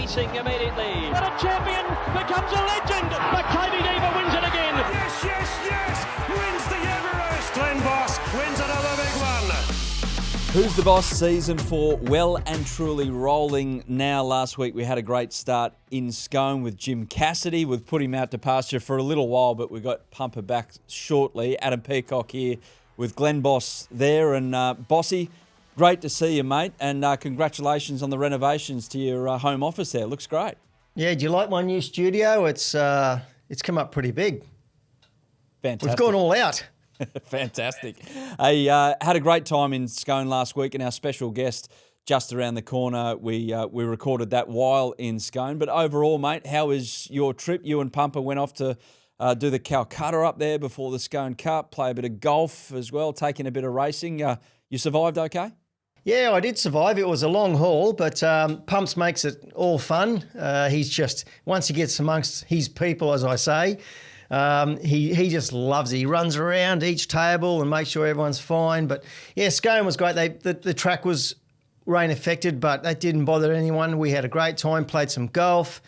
racing immediately. But a champion becomes a legend. McCabe Diva wins it again. Yes, yes, yes. Wins the Everest. Glenn Boss wins another big one. Who's the Boss season 4 well and truly rolling now. Last week we had a great start in Scone with Jim Cassidy. We've put him out to pasture for a little while, but we've got Pumper back shortly. Adam Peacock here with Glenn Boss there. And Bossy, great to see you, mate. And congratulations on the renovations to your home office there. Looks great. Yeah, do you like my new studio? It's come up pretty big. Fantastic. We've gone all out. Fantastic. I had a great time in Scone last week, and our special guest just around the corner, we recorded that while in Scone. But overall, mate, how was your trip? You and Pumper went off to do the Calcutta up there before the Scone Cup, play a bit of golf as well, taking a bit of racing. You survived okay? Yeah, I did survive. It was a long haul, but Pumps makes it all fun. He's just, once he gets amongst his people, as I say, he just loves it. He runs around each table and makes sure everyone's fine. But yeah, Scone was great. The track was rain affected, but that didn't bother anyone. We had a great time, played some golf,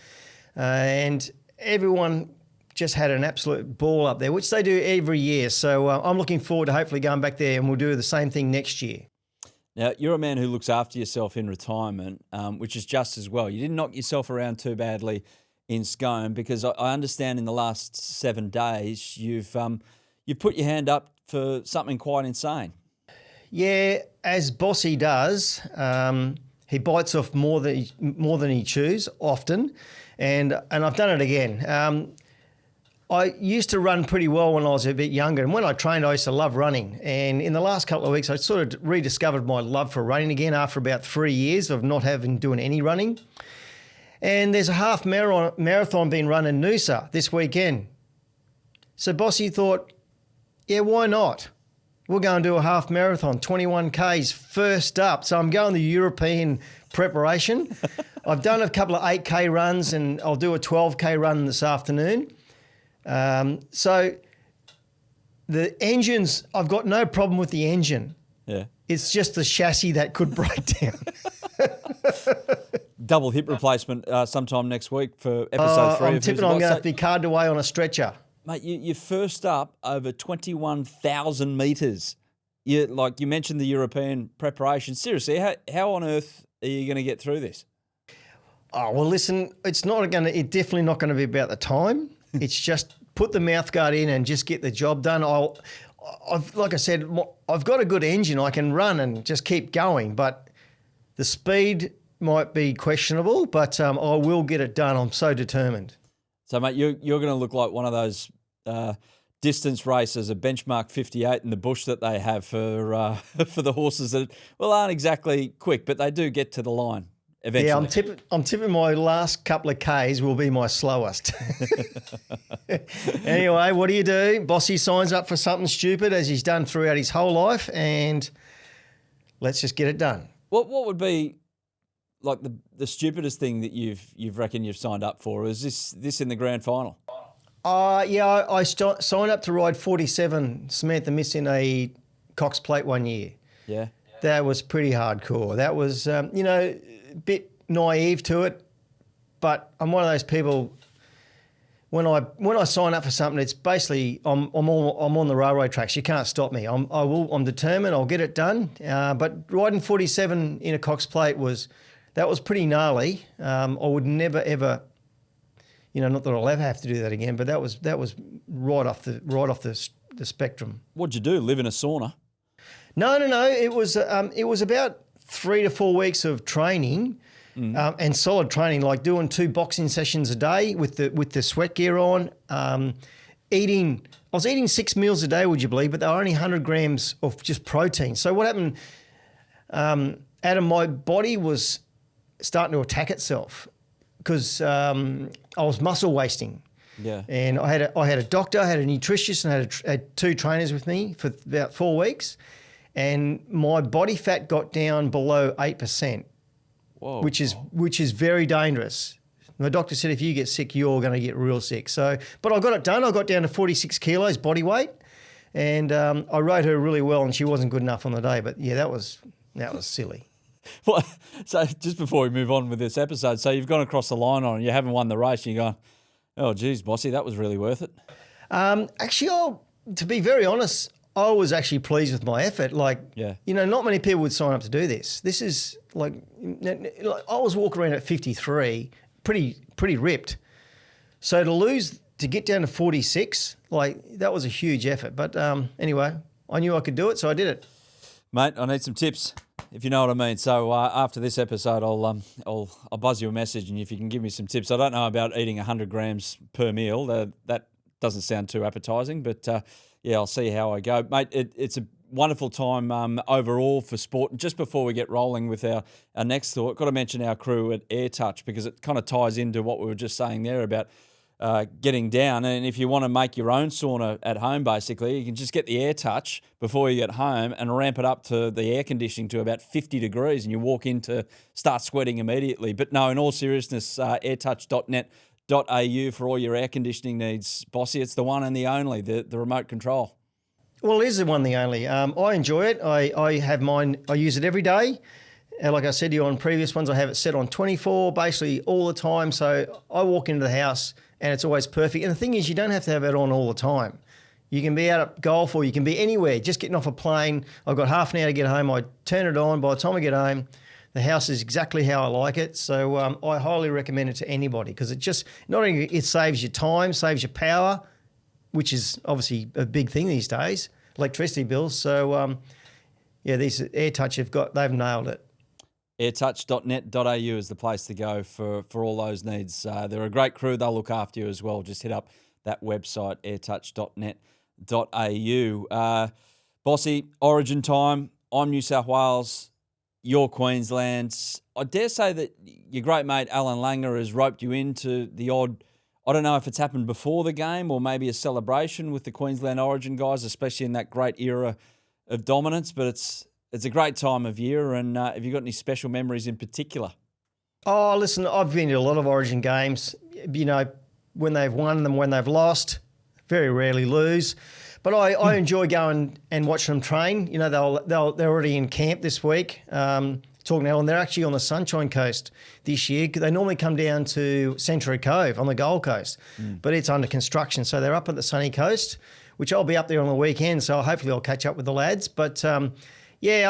and everyone just had an absolute ball up there, which they do every year. So I'm looking forward to hopefully going back there, and we'll do the same thing next year. Now, you're a man who looks after yourself in retirement, which is just as well. You didn't knock yourself around too badly in Scone, because I understand in the last 7 days you've put your hand up for something quite insane. Yeah, as Bossy does, he bites off more than he chews often, and I've done it again. I used to run pretty well when I was a bit younger, and when I trained I used to love running, and in the last couple of weeks I sort of rediscovered my love for running again after about 3 years of not doing any running. And there's a half marathon being run in Noosa this weekend. So Bossy thought, yeah, why not? We'll go and do a half marathon, 21 Ks first up. So I'm going the European preparation. I've done a couple of 8K runs, and I'll do a 12K run this afternoon. So the engines, I've got no problem with the engine. Yeah. It's just the chassis that could break down. Double hip replacement sometime next week for episode 3. I'm tipping I'm going to have to be carted away on a stretcher. Mate, you're first up over 21,000 metres. You mentioned the European preparation. Seriously, how on earth are you going to get through this? Oh, well, listen, it's definitely not going to be about the time. It's just put the mouthguard in and just get the job done. Like I said, I've got a good engine. I can run and just keep going, but the speed might be questionable, but I will get it done. I'm so determined. So, mate, you're going to look like one of those distance racers, a benchmark 58 in the bush that they have for the horses that, aren't exactly quick, but they do get to the line eventually. Yeah, I'm tipping my last couple of Ks will be my slowest. Anyway, what do? Bossy signs up for something stupid, as he's done throughout his whole life, and let's just get it done. What would be like the stupidest thing that you've reckoned you've signed up for? Is this in the grand final? Yeah, I signed up to ride 47 Samantha Miss in a Cox Plate one year. Yeah. That was pretty hardcore. That was, a bit naive to it, but I'm one of those people, when I sign up for something, it's basically I'm on the railway tracks. You can't stop me. I'm determined. I'll get it done. But riding 47 in a Cox Plate was pretty gnarly. I would never ever, not that I'll ever have to do that again. But that was right off the spectrum. What'd you do? Live in a sauna? No. It was about 3 to 4 weeks of training. And solid training, like doing 2 boxing sessions a day with the sweat gear on. I was eating 6 meals a day, would you believe? But they were only 100 grams of just protein. So what happened, Adam, my body was starting to attack itself because I was muscle wasting. Yeah. And I had a doctor, I had a nutritionist, and I had 2 trainers with me for about 4 weeks. And my body fat got down below 8%. Whoa. Which is very dangerous. The doctor said if you get sick, you're going to get real sick. So, but I got it done. I got down to 46 kilos body weight, and I rode her really well, and she wasn't good enough on the day. But yeah, that was silly. Well, so just before we move on with this episode, so you've gone across the line on it, you haven't won the race, and you're going, oh, geez, Bossy, that was really worth it. Actually, to be very honest, I was actually pleased with my effort. Not many people would sign up to do this. This is like I was walking around at 53, pretty ripped. So to get down to 46, that was a huge effort. But anyway, I knew I could do it, so I did it. Mate, I need some tips, if you know what I mean. So after this episode, I'll buzz you a message, and if you can give me some tips. I don't know about eating 100 grams per meal. That doesn't sound too appetising, but I'll see how I go. Mate, it's a wonderful time overall for sport. And just before we get rolling with our next thought, got to mention our crew at AirTouch, because it kind of ties into what we were just saying there about getting down. And if you want to make your own sauna at home, basically, you can just get the AirTouch before you get home and ramp it up to the air conditioning to about 50 degrees, and you walk in to start sweating immediately. But no, in all seriousness, airtouch.net.au for all your air conditioning needs. Bossy, it's the one and the only, the remote control. Well, it is the one and the only. I enjoy it. I have mine. I use it every day. Like I said to you on previous ones, I have it set on 24 basically all the time. So I walk into the house and it's always perfect. And the thing is, you don't have to have it on all the time. You can be out at golf, or you can be anywhere, just getting off a plane. I've got half an hour to get home. I turn it on. By the time I get home, the house is exactly how I like it. So I highly recommend it to anybody, because it just, not only it saves you time, saves you power, which is obviously a big thing these days, electricity bills. So these AirTouch they've nailed it. Airtouch.net.au is the place to go for all those needs. They're a great crew. They'll look after you as well. Just hit up that website, airtouch.net.au. Bossy, Origin time. I'm New South Wales. You're Queensland. I dare say that your great mate Alan Langer has roped you into the odd, I don't know if it's happened before the game or maybe a celebration with the Queensland Origin guys, especially in that great era of dominance, but it's a great time of year. And have you got any special memories in particular? Oh, listen, I've been to a lot of Origin games, when they've won them, when they've lost, very rarely lose. But I enjoy going and watching them train. They're already in camp this week. Talking to Alan, they're actually on the Sunshine Coast this year. They normally come down to Century Cove on the Gold Coast, but it's under construction. So they're up at the sunny coast, which I'll be up there on the weekend. So hopefully I'll catch up with the lads. But I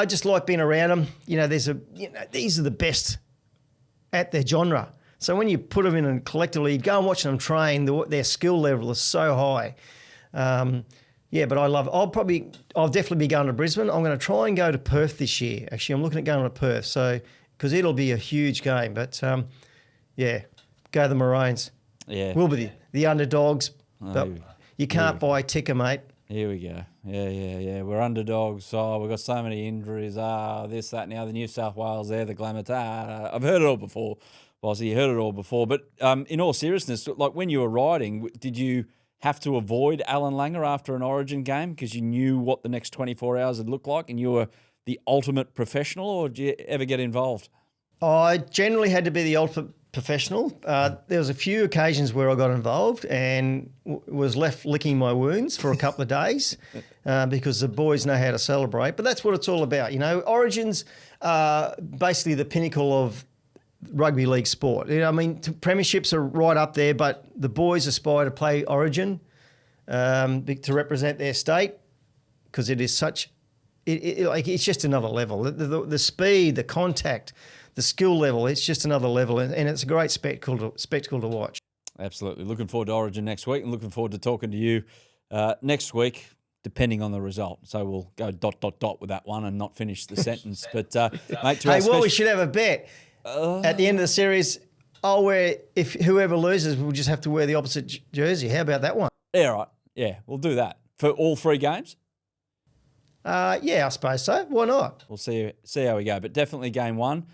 just like being around them. These are the best at their genre. So when you put them in and collectively go and watch them train, their skill level is so high. But I love it. I'll definitely be going to Brisbane. I'm going to try and go to Perth this year. Actually, I'm looking at going to Perth, because it'll be a huge game. But go the Maroons. Yeah, we'll be the underdogs. But you can't buy a ticker, mate. Here we go. Yeah. We're underdogs. Oh, we've got so many injuries. This, that, and the other. New South Wales, there, the glamour. I've heard it all before, Bossy. You heard it all before. But in all seriousness, like when you were riding, did you have to avoid Alan Langer after an Origin game because you knew what the next 24 hours would look like and you were the ultimate professional, or did you ever get involved? I generally had to be the ultimate professional. There was a few occasions where I got involved and was left licking my wounds for a couple of days because the boys know how to celebrate. But that's what it's all about. Origins are basically the pinnacle of rugby league sport. Premierships are right up there, but the boys aspire to play Origin to represent their state, because it is such. It's just another level. The speed, the contact, the skill level. It's just another level, and it's a great spectacle to watch. Absolutely. Looking forward to Origin next week, and looking forward to talking to you next week, depending on the result. So we'll go ... with that one and not finish the sentence. But mate, we should have a bet. At the end of the series, if whoever loses, we'll just have to wear the opposite jersey. How about that one? Yeah, right. Yeah, we'll do that. For all 3 games? I suppose so. Why not? We'll see how we go. But definitely game 1.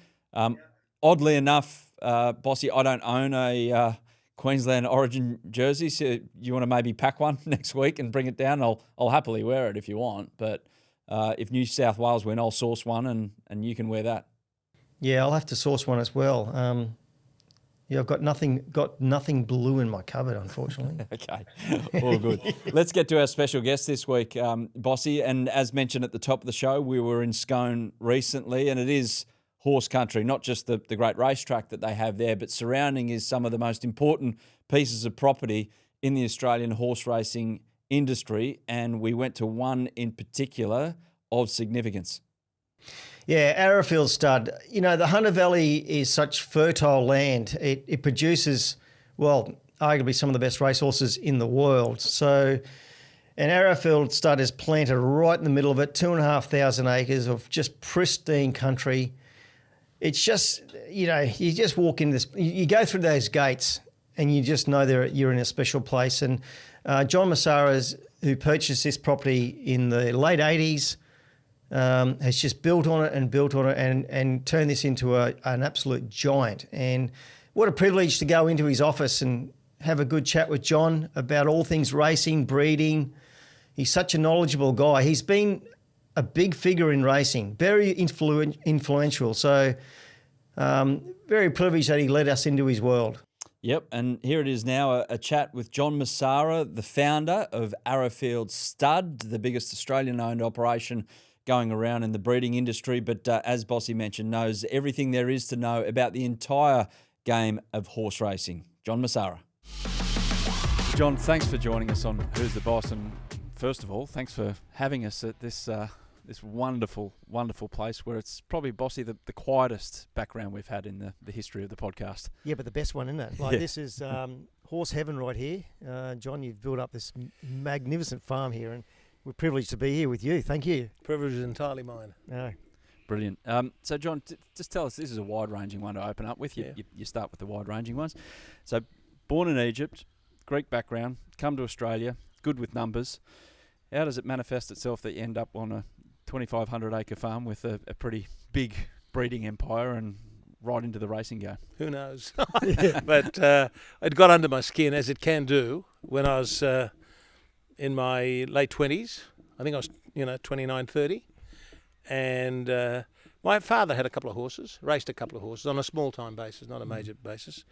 Oddly enough, Bossy, I don't own a Queensland Origin jersey, so you want to maybe pack one next week and bring it down? I'll happily wear it if you want. But if New South Wales win, I'll source one and you can wear that. Yeah, I'll have to source one as well. I've got nothing blue in my cupboard, unfortunately. Okay, all good. Let's get to our special guest this week, Bossy. And as mentioned at the top of the show, we were in Scone recently, and it is horse country, not just the great racetrack that they have there, but surrounding is some of the most important pieces of property in the Australian horse racing industry, and we went to one in particular of significance. Yeah, Arrowfield Stud. You know, the Hunter Valley is such fertile land. It produces, well, arguably some of the best racehorses in the world. So, and Arrowfield Stud is planted right in the middle of it, 2,500 acres of just pristine country. It's just, you know, you just walk in this, you go through those gates and you just know you're in a special place. And John Messara, who purchased this property in the late 80s, has just built on it and turned this into an absolute giant. And what a privilege to go into his office and have a good chat with John about all things racing, breeding. He's such a knowledgeable guy. He's been a big figure in racing, very influential. So very privileged that he led us into his world. Yep, and here it is now, a chat with John Messara, the founder of Arrowfield Stud, the biggest Australian-owned operation going around in the breeding industry, but as Bossy mentioned, knows everything there is to know about the entire game of horse racing. John Messara. John, thanks for joining us on Who's the Boss, and first of all, thanks for having us at this wonderful, wonderful place where it's probably, Bossy, the quietest background we've had in the history of the podcast. Yeah, but the best one, isn't it? Like, this is horse heaven right here. John, you've built up this magnificent farm here, and we're privileged to be here with you. Thank you. Privilege is entirely mine. No. Brilliant. So, John, just tell us, this is a wide-ranging one to open up with. You start with the wide-ranging ones. So, born in Egypt, Greek background, come to Australia, good with numbers. How does it manifest itself that you end up on a 2,500-acre farm with a pretty big breeding empire and right into the racing game? Who knows? But it got under my skin, as it can do, when I was in my late 20s. I think I was, 29, 30. And my father had a couple of horses, raced a couple of horses on a small-time basis, not a major basis.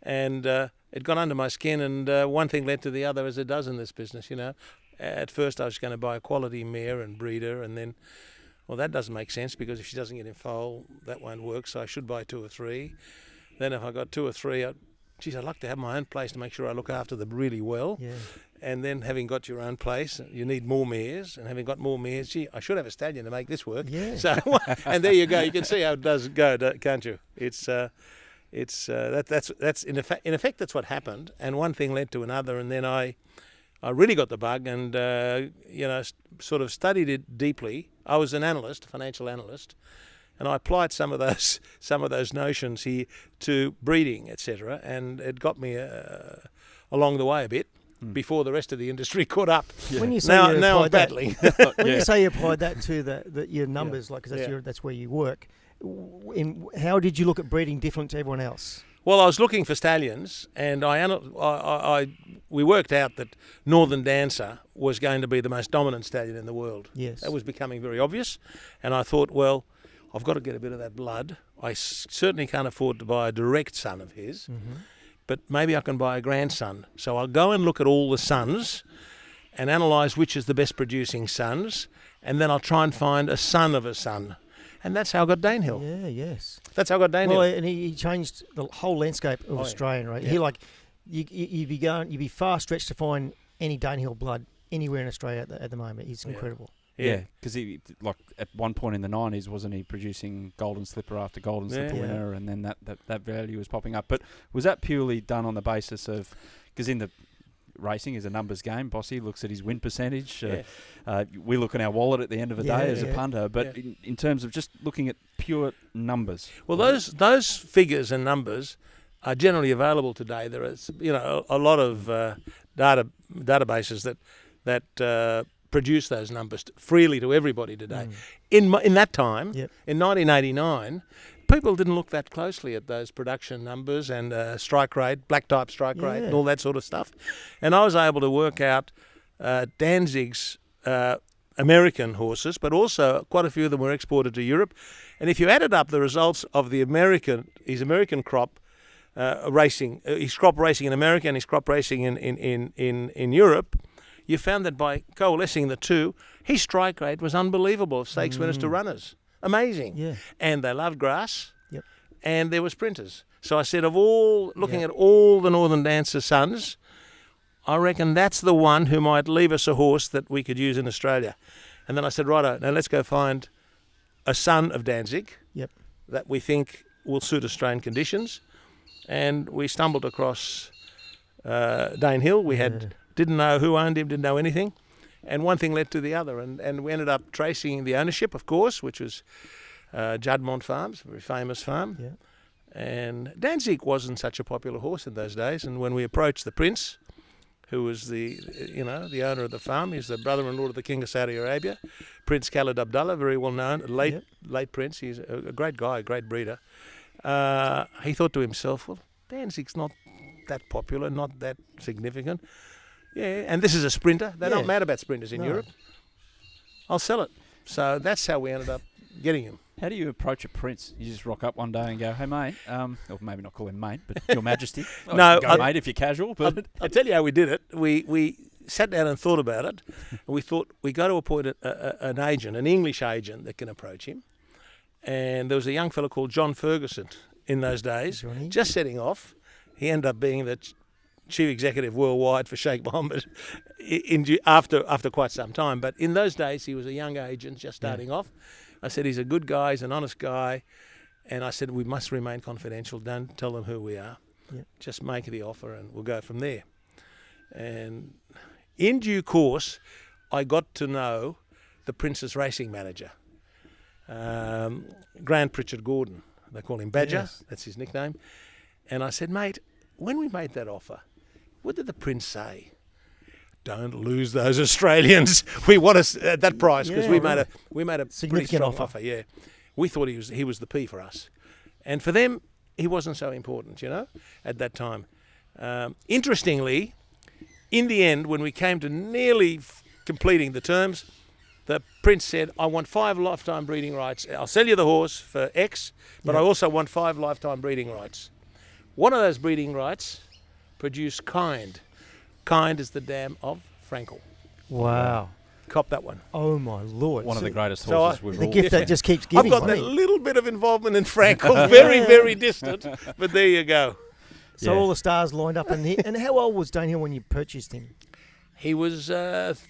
And it got under my skin, and one thing led to the other, as it does in this business, At first I was going to buy a quality mare and breed her, and then, well, that doesn't make sense because if she doesn't get in foal, that won't work, so I should buy 2 or 3. Then if I got 2 or 3, I'd like to have my own place to make sure I look after them really well. Yeah. And then having got your own place, you need more mares, and having got more mares, I should have a stallion to make this work. Yeah. So, and there you go. You can see how it does go, can't you? It's that's in effect that's what happened, and one thing led to another, and then I really got the bug, and sort of studied it deeply. I was an analyst, a financial analyst, and I applied some of those notions here to breeding, etc., and it got me along the way a bit before the rest of the industry caught up. Yeah. When you say now I'm battling. When you say you applied that to your numbers, because that's where you work, how did you look at breeding different to everyone else? Well, I was looking for stallions, and we worked out that Northern Dancer was going to be the most dominant stallion in the world. Yes. That was becoming very obvious, and I thought, well, I've got to get a bit of that blood. I certainly can't afford to buy a direct son of his, but maybe I can buy a grandson. So I'll go and look at all the sons and analyse which is the best producing sons, and then I'll try and find a son of a son. And that's how I got Danehill. Yeah, yes. That's how I got Danehill. Well, and he changed the whole landscape of Australia, right? Yeah. You'd be far stretched to find any Danehill blood anywhere in Australia at the moment. He's incredible. Yeah, because he, at one point in the 90s, wasn't he producing Golden Slipper after Golden Slipper winner, and then that value was popping up. But was that purely done on the basis of, because in the racing is a numbers game, Bossy looks at his win percentage. We look at our wallet at the end of the day as a punter, but in terms of just looking at pure numbers. Well, those figures and numbers are generally available today. There is, a lot of databases that produce those numbers freely to everybody today. In that time, in 1989, people didn't look that closely at those production numbers and strike rate, black type strike rate, and all that sort of stuff. And I was able to work out Danzig's American horses, but also quite a few of them were exported to Europe. And if you added up the results of his American crop racing, his crop racing in America and his crop racing in Europe, you found that by coalescing the two, his strike rate was unbelievable of stakes winners to runners. amazing. Yeah. And they loved grass. Yep. And there were sprinters. So I said, looking at all the Northern Dancer sons, I reckon that's the one who might leave us a horse that we could use in Australia. And then I said, righto, now let's go find a son of Danzig Yep. that we think will suit Australian conditions. And we stumbled across Danehill. We didn't know who owned him, didn't know anything. And one thing led to the other. And we ended up tracing the ownership, of course, which was Juddmont Farms, a very famous farm. Yeah. And Danzig wasn't such a popular horse in those days. And when we approached the Prince, who was the owner of the farm, he's the brother-in-law of the King of Saudi Arabia, Prince Khalid Abdullah, very well known, late prince. He's a great guy, a great breeder. He thought to himself, well, Danzig's not that popular, not that significant. Yeah, and this is a sprinter. They're not mad about sprinters in Europe. I'll sell it. So that's how we ended up getting him. How do you approach a prince? You just rock up one day and go, "Hey, mate," or maybe not call him mate, but Your Majesty. No, go, mate, if you're casual. But I'll tell you how we did it. We sat down and thought about it. And we thought we got to appoint an agent, an English agent that can approach him. And there was a young fellow called John Ferguson in those days, Johnny. just setting off. He ended up being the chief executive worldwide for Sheikh Mohammed after quite some time. But in those days, he was a young agent just starting off. I said, he's a good guy, he's an honest guy. And I said, we must remain confidential. Don't tell them who we are. Yep. Just make the offer and we'll go from there. And in due course, I got to know the Prince's racing manager, Grant Pritchard Gordon. They call him Badger. Yes. That's his nickname. And I said, mate, when we made that offer, what did the Prince say? Don't lose those Australians. We want us at that price because we made a pretty significant strong offer. Yeah, we thought he was the P for us, and for them he wasn't so important, at that time. Interestingly, in the end, when we came to nearly completing the terms, the Prince said, "I want 5 lifetime breeding rights. I'll sell you the horse for X, but I also want 5 lifetime breeding rights." One of those breeding rights produced Kind. Kind is the dam of Frankel. Wow. Cop that one. Oh, my Lord. one of the greatest so horses we've The all gift that just keeps giving. I've got that little bit of involvement in Frankel, very, very distant, but there you go. So all the stars lined up in here. And how old was Danehill when you purchased him? He was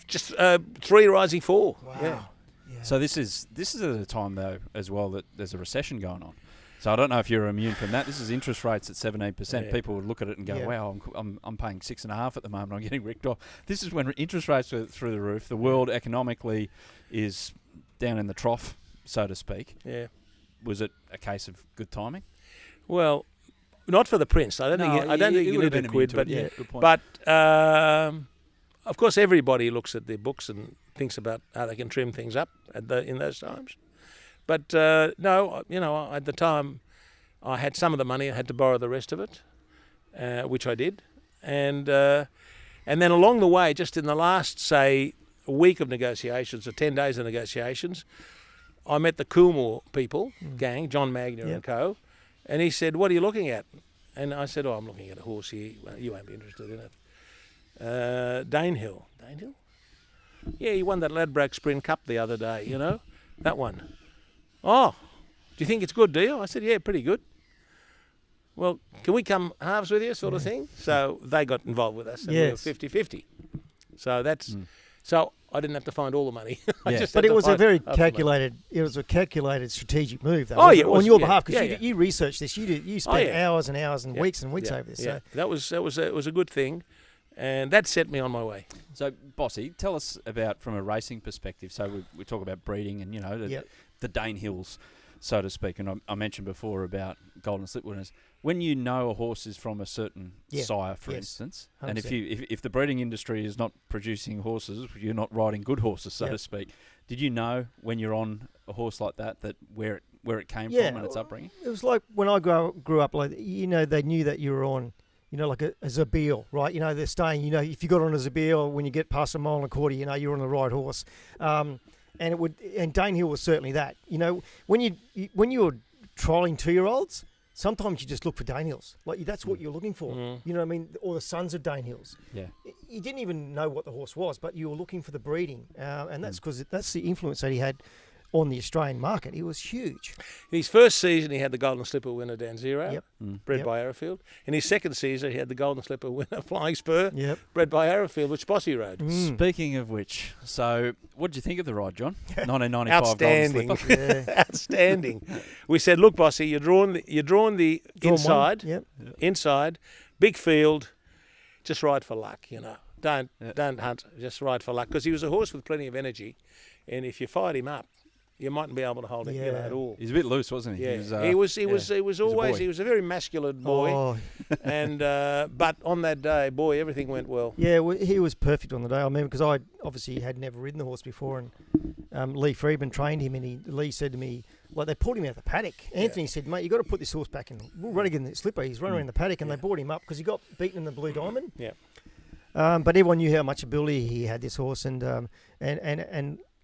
just 3 rising 4. Wow. Yeah. So this is at a time though as well that there's a recession going on. So I don't know if you're immune from that. This is interest rates at 17%. Yeah. People would look at it and go, "Wow, I'm paying 6.5 at the moment. I'm getting ripped off." This is when interest rates are through the roof. The world economically is down in the trough, so to speak. Yeah. Was it a case of good timing? Well, not for the Prince. I don't think you would have need been a quid, immune but to it. Good point. But of course everybody looks at their books and thinks about how they can trim things up in those times. But no, at the time, I had some of the money. I had to borrow the rest of it, which I did. And then along the way, just in the last, say, a week of negotiations or 10 days of negotiations, I met the Coolmore people, gang, John Magner and co. And he said, "What are you looking at?" And I said, "Oh, I'm looking at a horse here. Well, you won't be interested in it. Danehill." Danehill? Yeah, he won that Ladbroke Sprint Cup the other day, that one. "Oh, do you think it's good, do you?" I said, "Yeah, pretty good." "Well, can we come halves with you, sort of thing?" So they got involved with us, and we were 50-50. So that's so I didn't have to find all the money. But it was a very calculated. It was a calculated strategic move, though. Oh, yeah, it was, on your behalf, because yeah. you researched this. You spent hours and hours and weeks and weeks over this. Yeah. So It was a good thing, and that set me on my way. So, Bossy, tell us about, from a racing perspective, so we talk about breeding and, the Danehills, so to speak, and I mentioned before about Golden Slip winners. When you know a horse is from a certain sire, for instance, 100%. And if the breeding industry is not producing horses, you're not riding good horses, so to speak. Did you know when you're on a horse like that where it came from and its upbringing? It was like when I grew up, like, they knew that you were on, like a Zabeel, right? They're staying, if you got on a Zabeel, when you get past a mile and a quarter, you're on the right horse. And Danehill was certainly that. When you were trialling 2-year-olds, sometimes you just look for Danehills. Like, that's what you're looking for. You know what I mean? Or the sons of Danehills. Yeah. You didn't even know what the horse was, but you were looking for the breeding. And that's because that's the influence that he had on the Australian market. He was huge. In his first season, he had the Golden Slipper winner Danzig, Yep. bred Yep. by Arrowfield. In his second season, he had the Golden Slipper winner Flying Spur, Yep. bred by Arrowfield, which Bossy rode. Speaking of which, so what did you think of the ride, John? 1995 Outstanding. Golden Slipper. Outstanding. We said, look, Bossy, you're drawn the Drawn inside, one. Yep. inside, big field, just ride for luck, you know. Don't hunt, just ride for luck. Because he was a horse with plenty of energy, and if you fired him up, you mightn't be able to hold him at all. He's a bit loose, wasn't he? Yeah, He was he was always boy. a very masculine boy, Oh, and but on that day, boy, everything went well. yeah, well, he was perfect on the day. I remember because I obviously had never ridden the horse before, and Lee Friedman trained him, and Lee said to me, like they pulled him out of the paddock. Anthony said, "Mate, you got to put this horse back in. We'll run again the slipper. He's running around the paddock," and they brought him up because he got beaten in the Blue Diamond. Yeah. But everyone knew how much ability he had, this horse, and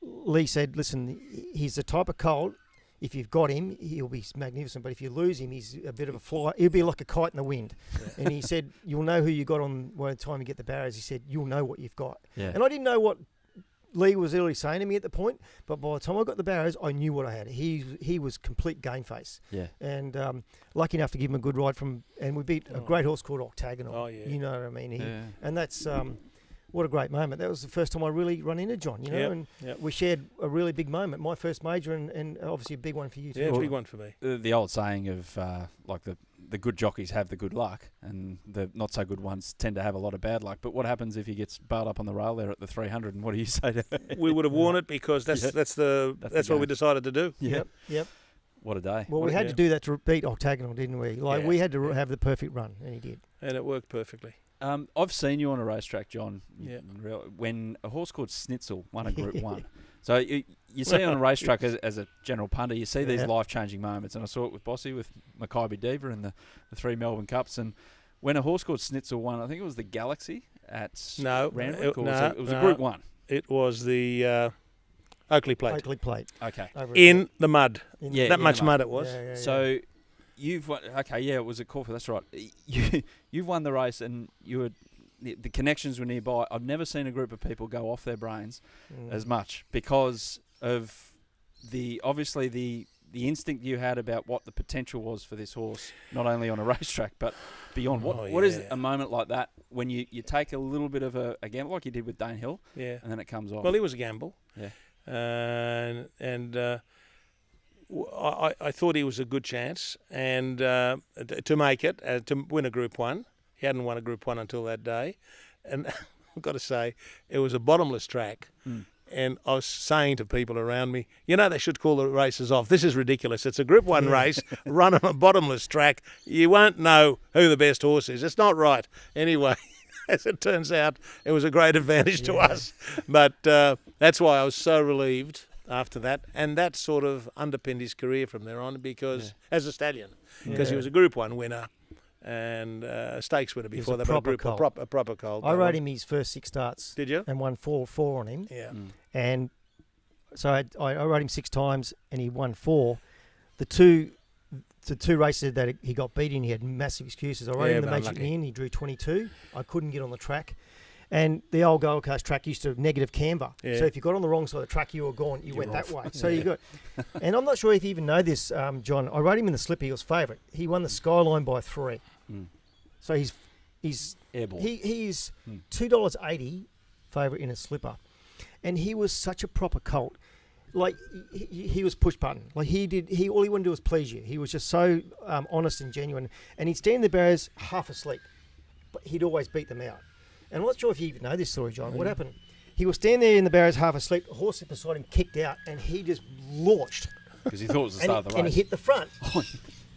Lee said, "Listen, he's the type of colt. If you've got him, he'll be magnificent. But if you lose him, he's a bit of a fly. He'll be like a kite in the wind." And he said, "You'll know who you got on by the time you get the barriers." He said, "You'll know what you've got." Yeah. And I didn't know what Lee was really saying to me at the point, but by the time I got the barriers, I knew what I had. He was complete game face. Yeah. And lucky enough to give him a good ride and we beat a great horse called Octagonal. Oh, yeah. You know what I mean? Yeah. And that's what a great moment. That was the first time I really run into John, you know, Yep, and yep. we shared a really big moment. My first major and obviously a big one for you too. Yeah, big one for me. The old saying of like the good jockeys have the good luck, and the not so good ones tend to have a lot of bad luck. But what happens if he gets bailed up on the rail there at the 300? And what do you say to? We would have worn it because that's what we decided to do. Yep. What a day. Well, we had to do that to beat Octagonal, didn't we? Like Yeah. we had to have the perfect run, and he did. And it worked perfectly. I've seen you on a racetrack, John. Yeah. When a horse called Snitzel won a Group 1. So you see on a racetrack as a general punter, you see these life-changing moments. And I saw it with Bossy, with Mackay Diva in the 3 Melbourne Cups. And when a horse called Snitzel won, I think it was the Galaxy at Randwick, it was a Group 1. It was the Oakley Plate. Oakley Plate. Okay. Over In the mud. Yeah, that in much the mud it was. Yeah. So you've won, it was a call for that's right. You've won the race, and the connections were nearby. I've never seen a group of people go off their brains as much because of the instinct you had about what the potential was for this horse, not only on a racetrack but beyond. What is a moment like that when you take a little bit of a gamble like you did with Danehill, and then it comes off? Well, it was a gamble. Yeah. I thought he was a good chance, and to make it, to win a Group 1. He hadn't won a Group 1 until that day. And I've got to say, it was a bottomless track. And I was saying to people around me, they should call the races off. This is ridiculous. It's a Group 1 race run on a bottomless track. You won't know who the best horse is. It's not right. Anyway, as it turns out, it was a great advantage to us. But that's why I was so relieved after that. And that sort of underpinned his career from there on because as a stallion, because he was a Group 1 winner. And stakes winner before that, a proper colt. I rode him his first 6 starts. Did you? And won 4 on him. Yeah. And so I rode him 6 times, and he won 4. The two races that he got beat in, he had massive excuses. I rode him the Magic Inn. He drew 22. I couldn't get on the track. And the old Gold Coast track used to have negative camber. Yeah. So if you got on the wrong side of the track, you were gone. You went that way. So you got... And I'm not sure if you even know this, John. I rode him in the Slipper. He was favourite. He won the Skyline by 3. So he's airborne. He's $2.80 favourite in a Slipper. And he was such a proper colt. Like, he was push button. Like, all he wanted to do was please you. He was just so honest and genuine. And he'd stand in the barriers half asleep. But he'd always beat them out. And I'm not sure if you even know this story, John. What happened? He was standing there in the barriers half asleep. A horse beside him kicked out, and he just launched. Because he thought it was the start of the race. And he hit the front.